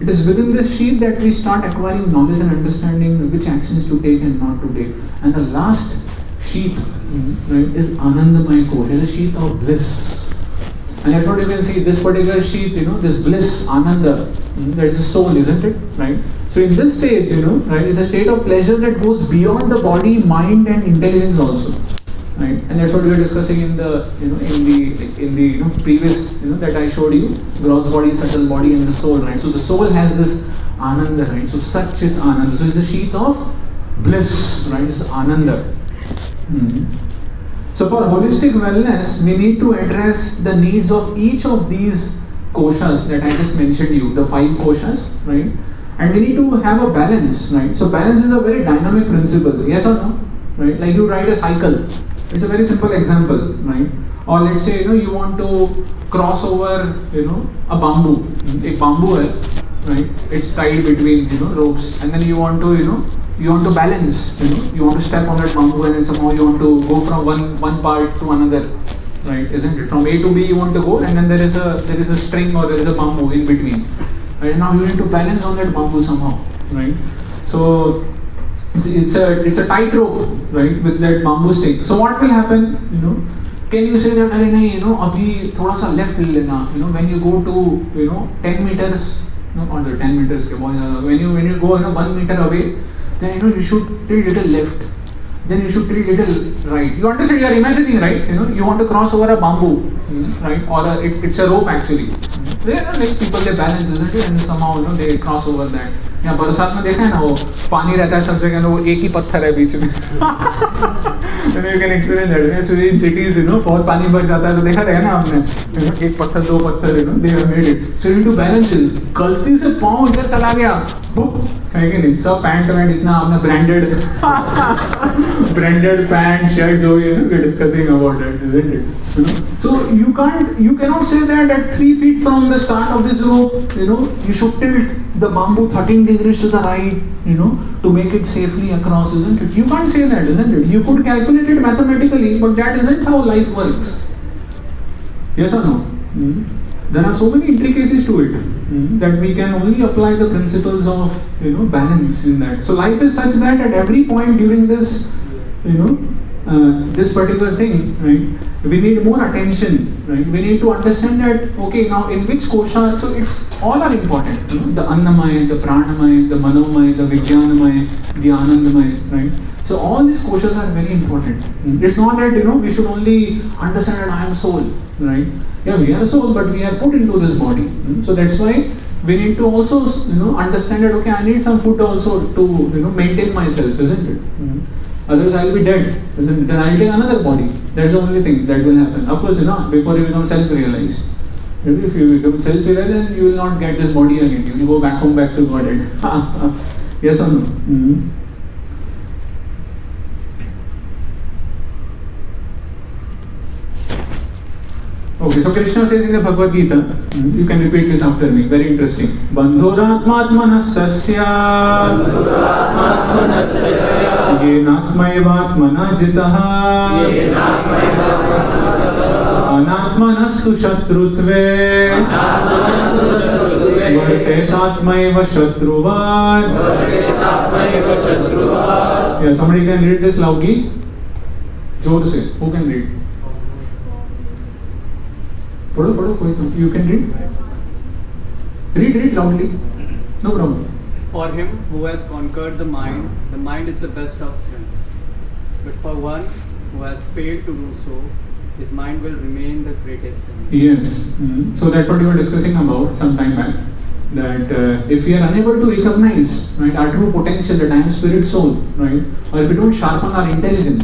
It is within this sheath that we start acquiring knowledge and understanding which actions to take and not to take. And the last sheath, right, is Anandamaya Kosh. It is a sheath of bliss. And that's what you can see. This particular sheath, this bliss, Ananda, that is the soul, isn't it? Right? So in this state, right, it's a state of pleasure that goes beyond the body, mind, and intelligence also. Right? And that's what we were discussing in the previous that I showed you, gross body, subtle body, and the soul, right? So the soul has this Ananda, right? So such is Ananda. So it's a sheath of bliss, right? It's Ananda. So for holistic wellness, we need to address the needs of each of these koshas that I just mentioned you, the 5 koshas, right? And we need to have a balance, right? So balance is a very dynamic principle, yes or no? Right? Like you ride a cycle. It's a very simple example, right? Or let's say you want to cross over a bamboo. A bamboo hai, right? It's tied between ropes, and then you want to balance. You want to step on that bamboo, and then somehow you want to go from one part to another, right? Isn't it? From A to B you want to go, and then there is a string or there is a bamboo in between. Right? Now you need to balance on that bamboo somehow, right? So it's a tightrope, right, with that bamboo stick. So what will happen? Can you say that abhi thoda sa left le lena? When you go to 10 meters, not 10 meters ke bahut zyada. When you go 1 meter away, then you should tilt little left. Then you should tilt little right. You understand? You are imagining, right? You want to cross over a bamboo, right? Or it's a rope actually. They like people, they balance, isn't it? And somehow they cross over that. यहाँ बरसात में देखा है ना, वो पानी रहता है सब जगह, वो एक ही पत्थर है बीच में. You can experience that. So in cities, बहुत पानी भर जाता है तो देखा रहेगा ना आपने, एक पत्थर 2 पत्थर, they have made it. So you need to balance it. गलती से पाँव इधर चला गया, है कि नहीं? सब पैंट इतना आपने branded पैंट शर्ट जो भी we're discussing about that, isn't it? So you cannot say that at 3 feet from the start of this rope, you should tilt the bamboo 13 degrees to the right, to make it safely across, isn't it? You can't say that, isn't it? You could calculate it mathematically, but that isn't how life works. Yes or no? There are so many intricacies to it that we can only apply the principles of balance in that. So life is such that at every point during this this particular thing, right, we need more attention, right? We need to understand that, okay, now in which kosha, so it's all are important, the Annamaya, the Pranamaya, the Manomaya, the Vijnanamaya, the Anandamaya, right? So all these koshas are very important. It's not that we should only understand that I am soul, right? Yeah, we are soul, but we are put into this body. So that's why we need to also understand that, okay, I need some food also to maintain myself, isn't it? Otherwise I will be dead. Then I will take another body. That's the only thing that will happen. Of course, before you become self-realized. Maybe if you become self-realized, then you will not get this body again. You will go back home, back to Godhead. Yes or no? Okay, so Krishna says in the Bhagavad Gita, you can repeat this after me, very interesting. Bandhuratmatmanastasya yenatmaevatmana jitaha anatmanastu shatrutve vartetatmaeva shatruvat. Yeah, somebody can read this loudly. Jor se, who can read? You can read loudly, no problem. For him who has conquered the mind is the best of strengths. But for one who has failed to do so, his mind will remain the greatest enemy. Yes, so that's what we were discussing about some time back. That if we are unable to recognize, right, our true potential, that I am spirit soul, right, or if we don't sharpen our intelligence,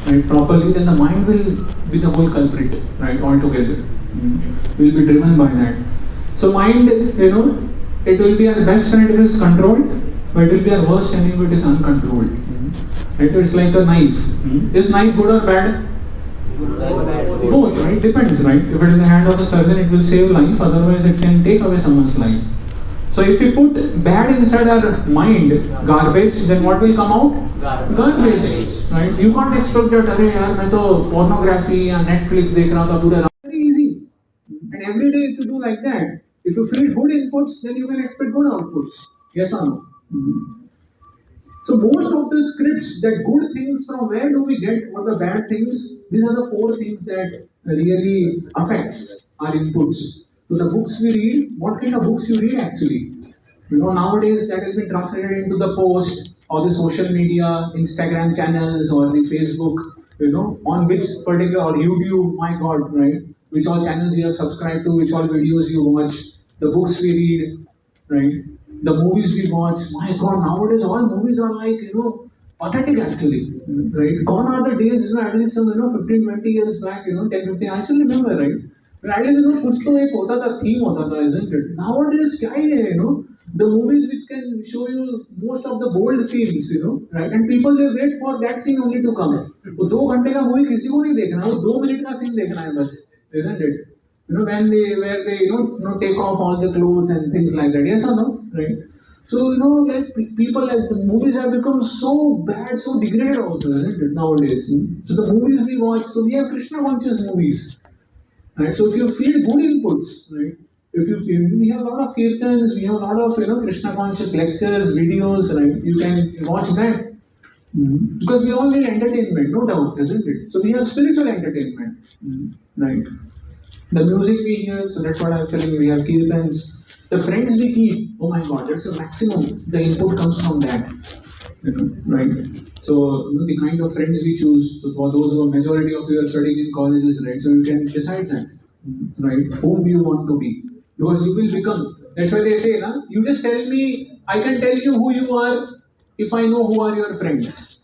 right, properly, then the mind will be the whole culprit, right, altogether. We'll be driven by that. So mind, it will be our best friend if it is controlled, but it will be our worst enemy if it is uncontrolled. Right? It's like a knife. Is knife good or bad? Both, right? Depends, right? If it is in the hand of a surgeon, it will save life. Otherwise, it can take away someone's life. So if we put bad inside our mind, garbage, then what will come out? Garbage, right? You can't expect that, अरे यार मैं तो pornography या Netflix देख रहा था पूरे रात. Very easy. And every day if you do like that, if you feed good inputs, then you can expect good outputs. Yes or no? So most of the scripts, that good things, from where do we get, or the bad things? These are the 4 things that really affects our inputs. So the books we read, what kind of books you read actually? You know, nowadays that has been translated into the post or the social media, Instagram channels or the Facebook, you know, on which particular, or YouTube, my God, right? Which all channels you are subscribed to, which all videos you watch, the books we read, right? The movies we watch, my God, nowadays all movies are like, you know, pathetic actually, right? Gone are the days, you know, at least some, you know, 15, 20 years back, you know, 10, 15, I still remember, right? But at least, you know, कुछ तो एक होता था, theme होता था, isn't it? Nowadays, क्या ही है, you know, the movies which can show you most of the bold scenes, you know, right? And people they wait for that scene only to come. वो 2 घंटे का मूवी किसी को नहीं देखना, वो 2 मिनट का scene देखना है बस, isn't it? You know, when they, where they, you know, take off all the clothes and things like that. Yes or no? Right? So, you know, like people, like the movies have become so bad, so degraded also, isn't it, nowadays? So the movies we watch, so we have Krishna conscious movies. Right? So if you feed good inputs, right? If you feed, we have a lot of kirtans, we have a lot of, you know, Krishna conscious lectures, videos, right? You can watch that. Because we all need entertainment, no doubt, isn't it? So we have spiritual entertainment, right? The music we hear, so that's what I'm telling you, we have kirtans. The friends we keep, oh my God, that's the maximum. The input comes from that, you know, right? So, you know, the kind of friends we choose, so for those who are majority of you are studying in colleges, right? So you can decide that, right? Whom you want to be, because you will become. That's why they say, na, you just tell me, I can tell you who you are if I know who are your friends.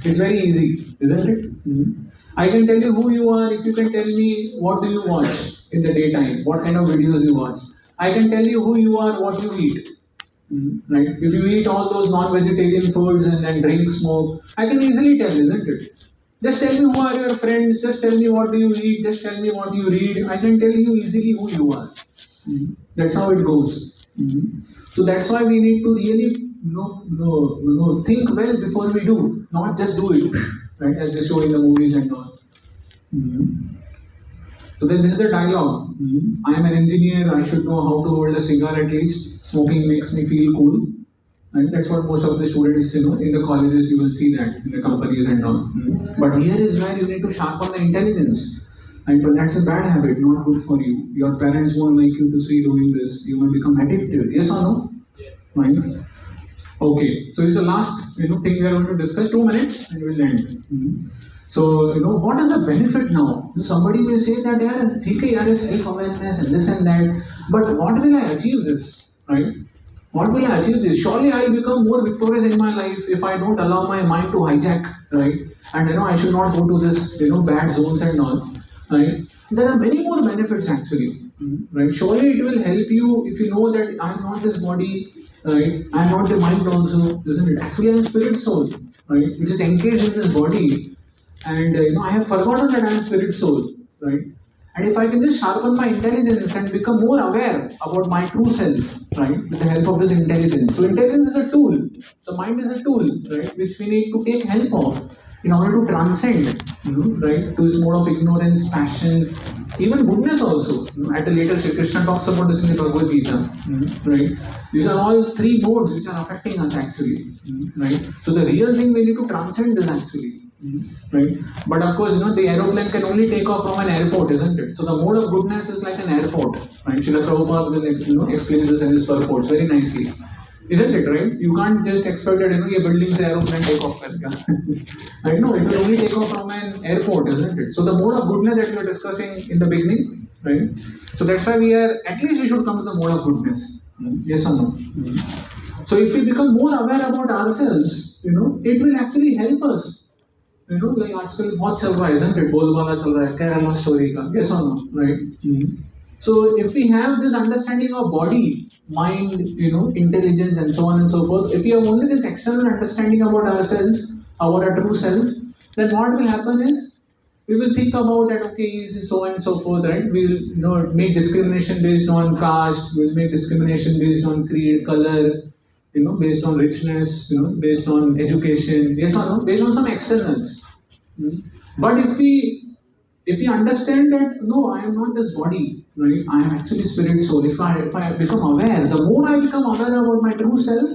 It's very easy, isn't it? I can tell you who you are if you can tell me what do you watch in the daytime, what kind of videos you watch. I can tell you who you are, what you eat. Right? If you eat all those non-vegetarian foods and then drink, smoke, I can easily tell, isn't it? Just tell me who are your friends, just tell me what do you eat, just tell me what you read. I can tell you easily who you are. That's how it goes. So that's why we need to really think well before we do, not just do it, right? As they show in the movies and all. So then this is the dialogue. I am an engineer, I should know how to hold a cigar at least. Smoking makes me feel cool. And that's what most of the students, you know, in the colleges you will see that, in the companies and all. But here is where you need to sharpen the intelligence. And but that's a bad habit, not good for you. Your parents won't like you to see doing this. You will become addicted. Yes or no? Yes. Right? Okay. So this is the last, you know, thing we are going to discuss. 2 minutes and we'll end. So, you know, what is the benefit now? Somebody may say that, yeah, there is self-awareness and this and that, but what will I achieve this, right? What will I achieve this? Surely I will become more victorious in my life if I don't allow my mind to hijack, right? And, you know, I should not go to this, you know, bad zones and all, right? There are many more benefits actually, right? Surely it will help you if you know that I'm not this body, right? I'm not the mind also, isn't it? Actually, I'm spirit soul, right? Which is engaged in this body. And you know, I have forgotten that I am spirit soul, right? And if I can just sharpen my intelligence and become more aware about my true self, right, with the help of this intelligence. So intelligence is a tool. The mind is a tool, right, which we need to take help of in order to transcend, right, to this mode of ignorance, passion, even goodness also. At a later stage, Krishna talks about this in the Bhagavad Gita, right? These are all 3 modes which are affecting us actually, right? So the real thing we need to transcend this actually. Right, but of course, you know, the aeroplane can only take off from an airport, isn't it? So the mode of goodness is like an airport, right? Srila Prabhupada will, you know, explain this in his purports very nicely, isn't it? Right? You can't just expect that, you know, your building se aeroplane take off karka. Right? No, it will only take off from an airport, isn't it? So the mode of goodness that we were discussing in the beginning, right? So that's why we are, at least we should come to the mode of goodness. Yes or no? So if we become more aware about ourselves, you know, it will actually help us. You know, like आजकल बहुत चल रहा है, isn't it? बोलबाला चल रहा है, Kerala story का, yes or no, right? So if we have this understanding of body, mind, you know, intelligence and so on and so forth, if we have only this external understanding about ourselves, about our true self, then what will happen is, we will think about that, okay, he is so and so forth, right? We will, make discrimination based on caste, we will make discrimination based on creed, color, based on richness, based on education, yes or no, based on some externals. But if we understand that no, I am not this body, right? I am actually spirit soul. If I become aware, the more I become aware about my true self,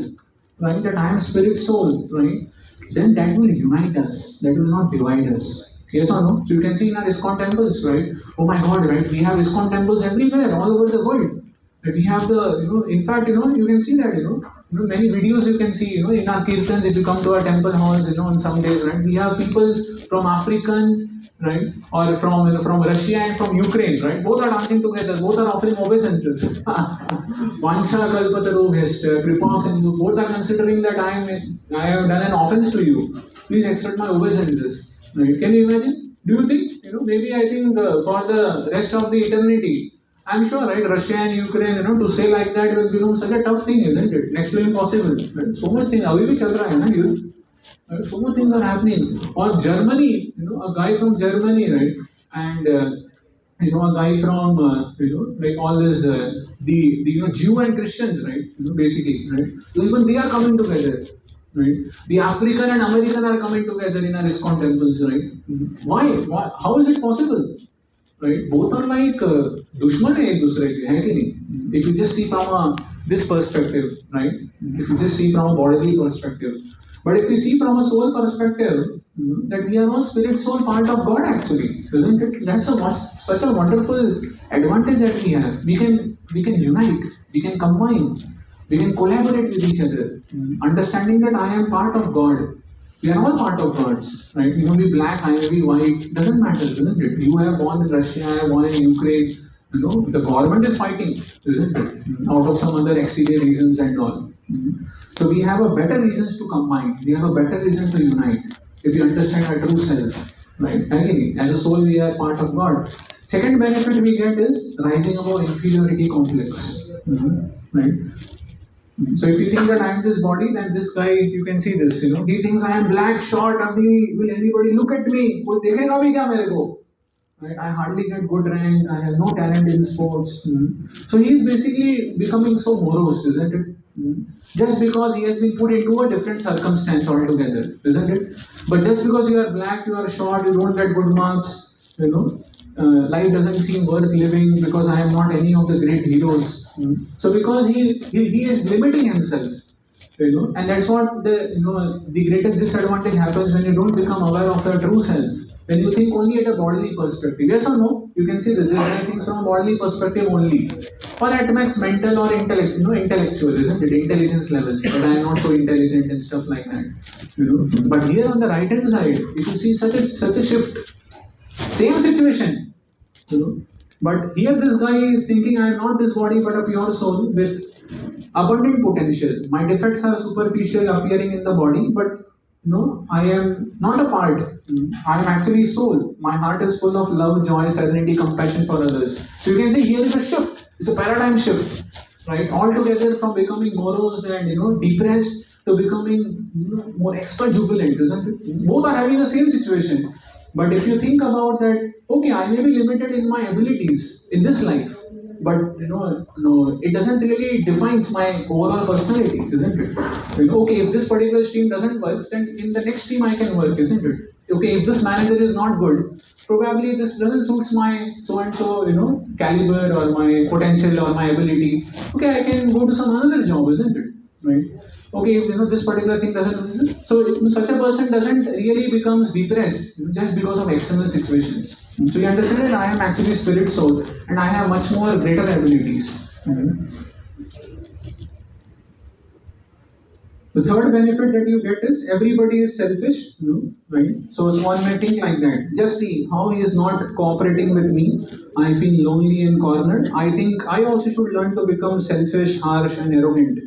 right, that I am spirit soul, right, then that will unite us. That will not divide us. Yes or no? So you can see in our Iskcon temples, right? Oh my God, right? We have Iskcon temples everywhere, all over the world. That we have the, in fact, you can see that, many videos you can see, in our kirtans, if you come to our temple halls, on some days, right? We have people from African, right, or from Russia and from Ukraine, right? Both are dancing together, both are offering obeisances. Vansha kalpataru hesta, kripa sindhu, both are considering that I have done an offense to you. Please accept my obeisances. Right? Can you imagine? Do you think, maybe I think for the rest of the eternity, I'm sure, right, Russia and Ukraine, to say like that will become such a tough thing, isn't it? Next to impossible. Right? So much thing, abhi bhi chal raha hai na, you. So much things are happening. Or Germany, a guy from Germany, right, and a guy from like all this the Jew and Christians, right, basically, right. So even they are coming together, right. The African and American are coming together in our Iskcon temples, right. Why? How is it possible? Right? Both are like dushman hai ek dusre ke, hai ki nahi? If you just see from this perspective, right? If you just see from a bodily perspective. But if you see from a soul perspective, that we are all spirit soul part of God actually, isn't it? That's such a wonderful advantage that we have. We can unite, we can combine, we can collaborate with each other, understanding that I am part of God. We are all part of God, right? You may be black, I may be white, doesn't matter, isn't it? You have born in Russia, I have born in Ukraine, the government is fighting, isn't it? Out of some other exterior reasons and all. So we have a better reasons to combine, we have a better reason to unite, if we understand our true self, right? Again, as a soul, we are part of God. Second benefit we get is rising above inferiority complex, right? So if you think that I am this body, then this guy, you can see this, he thinks I am black, short, ugly, will anybody look at me? Koi dekhega bhi kya mere ko? Right? I hardly get good rank, I have no talent in sports. So he is basically becoming so morose, isn't it? Just because he has been put into a different circumstance altogether, isn't it? But just because you are black, you are short, you don't get good marks, life doesn't seem worth living because I am not any of the great heroes. So because he is limiting himself, and that's what the greatest disadvantage happens when you don't become aware of your true self. When you think only at a bodily perspective, yes or no? You can see this guy thinks from a bodily perspective only, or at max mental or intellectual, isn't it? Intelligence level. But I am not so intelligent and stuff like that. But here on the right hand side, if you see such a shift, same situation, But here this guy is thinking, I am not this body but a pure soul with abundant potential. My defects are superficial appearing in the body, but no, I am not a part. I am actually soul. My heart is full of love, joy, serenity, compassion for others. So you can see here is a shift. It's a paradigm shift, right? Altogether from becoming morose and depressed to becoming more extra jubilant, isn't it? Both are having the same situation. But if you think about that, okay, I may be limited in my abilities in this life, but no, it doesn't really defines my overall personality, isn't it? Okay, if this particular stream doesn't work, then in the next stream I can work, isn't it? Okay, if this manager is not good, probably this doesn't suits my so and so caliber or my potential or my ability. Okay, I can go to some another job, isn't it? Right? Okay, if this particular thing doesn't, so such a person doesn't really becomes depressed just because of external situations. So you understand that I am actually spirit soul and I have much more greater abilities. The third benefit that you get is everybody is selfish, right? So one may think like that. Just see how he is not cooperating with me. I feel lonely and cornered. I think I also should learn to become selfish, harsh, and arrogant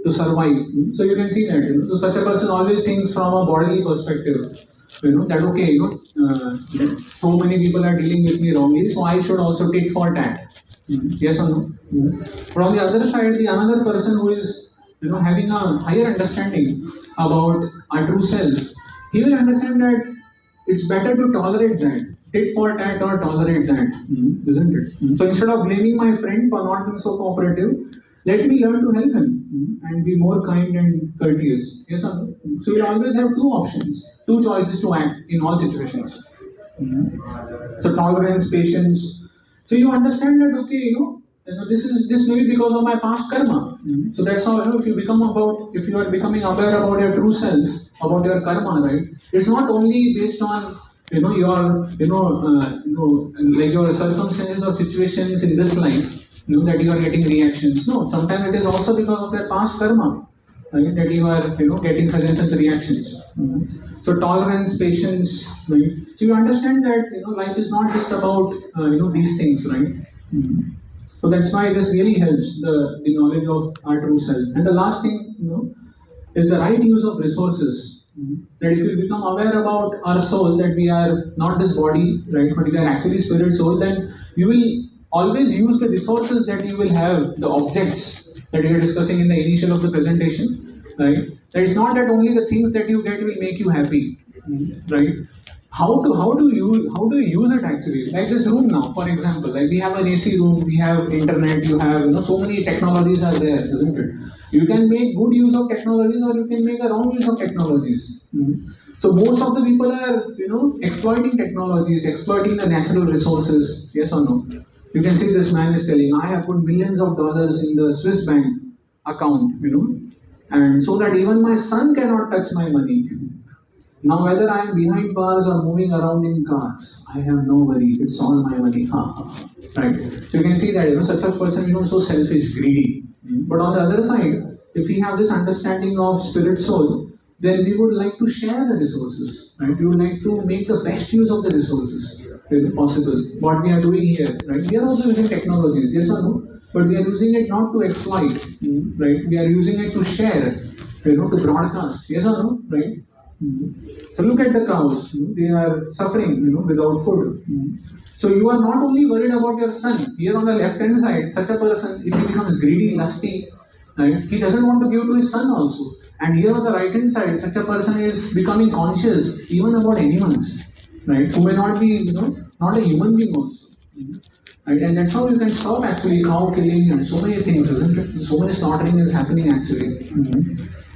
to survive. So you can see that. So such a person always thinks from a bodily perspective. That okay, so many people are dealing with me wrongly, so I should also tit for tat. Yes or no? But on the other side, the another person who is having a higher understanding about our true self, he will understand that it's better to tolerate that. Tit for tat or tolerate that, isn't it? So instead of blaming my friend for not being so cooperative, let me learn to help him and be more kind and courteous. Yes or no? So you always have two options, two choices to act in all situations. So tolerance, patience. So you understand that okay, this may be because of my past karma. So that's how if you are becoming aware about your true self, about your karma, right? It's not only based on your like your circumstances or situations in this life, that you are getting reactions. No, sometimes it is also because of your past karma, right, that you are getting such and such reactions. So tolerance, patience, right? So you understand that life is not just about these things, right? So that's why this really helps the knowledge of our true self. And the last thing, is the right use of resources. That if you become aware about our soul, that we are not this body, right, but we are actually spirit soul, then you will always use the resources that you will have, the objects that we are discussing in the initial of the presentation, right? That it's not that only the things that you get will make you happy, right? How do you use it actually? Like this room now, for example, like we have an AC room, we have internet, you have so many technologies are there, isn't it? You can make good use of technologies, or you can make a wrong use of technologies. So most of the people are exploiting technologies, exploiting the natural resources. Yes or no? You can see this man is telling, I have put millions of dollars in the Swiss bank account, and so that even my son cannot touch my money. Now, whether I am behind bars or moving around in cars, I have no worry. It's all my money. Right? So you can see that such a person so selfish, greedy. But on the other side, if we have this understanding of spirit soul, then we would like to share the resources. Right? We would like to make the best use of the resources if possible. What we are doing here, right? We are also using technologies, yes or no? But we are using it not to exploit, right? We are using it to share, to broadcast, yes or no, right? So look at the cows, they are suffering, without food. So you are not only worried about your son. Here on the left hand side, such a person, if he becomes greedy, lusty, right, he doesn't want to give to his son also. And here on the right hand side, such a person is becoming conscious even about animals, right, who may not be, not a human being also. Right? And that's how you can stop actually cow killing and so many things, isn't it? So many slaughtering is happening actually.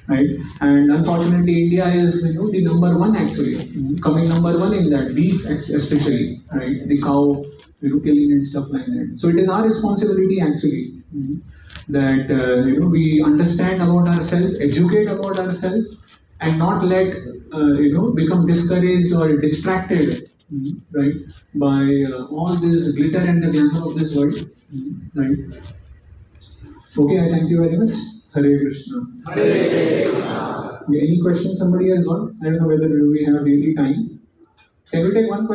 Right? And unfortunately, India is the number one actually, coming number one in that, beef especially, right? The cow killing and stuff like that. So it is our responsibility actually that we understand about ourselves, educate about ourselves, and not let become discouraged or distracted, right, by all this glitter and the glamour of this world, right? Okay, I thank you very much. Hare Krishna. Hare Krishna. Any questions somebody has got? I don't know whether we have really time. Can we take one question?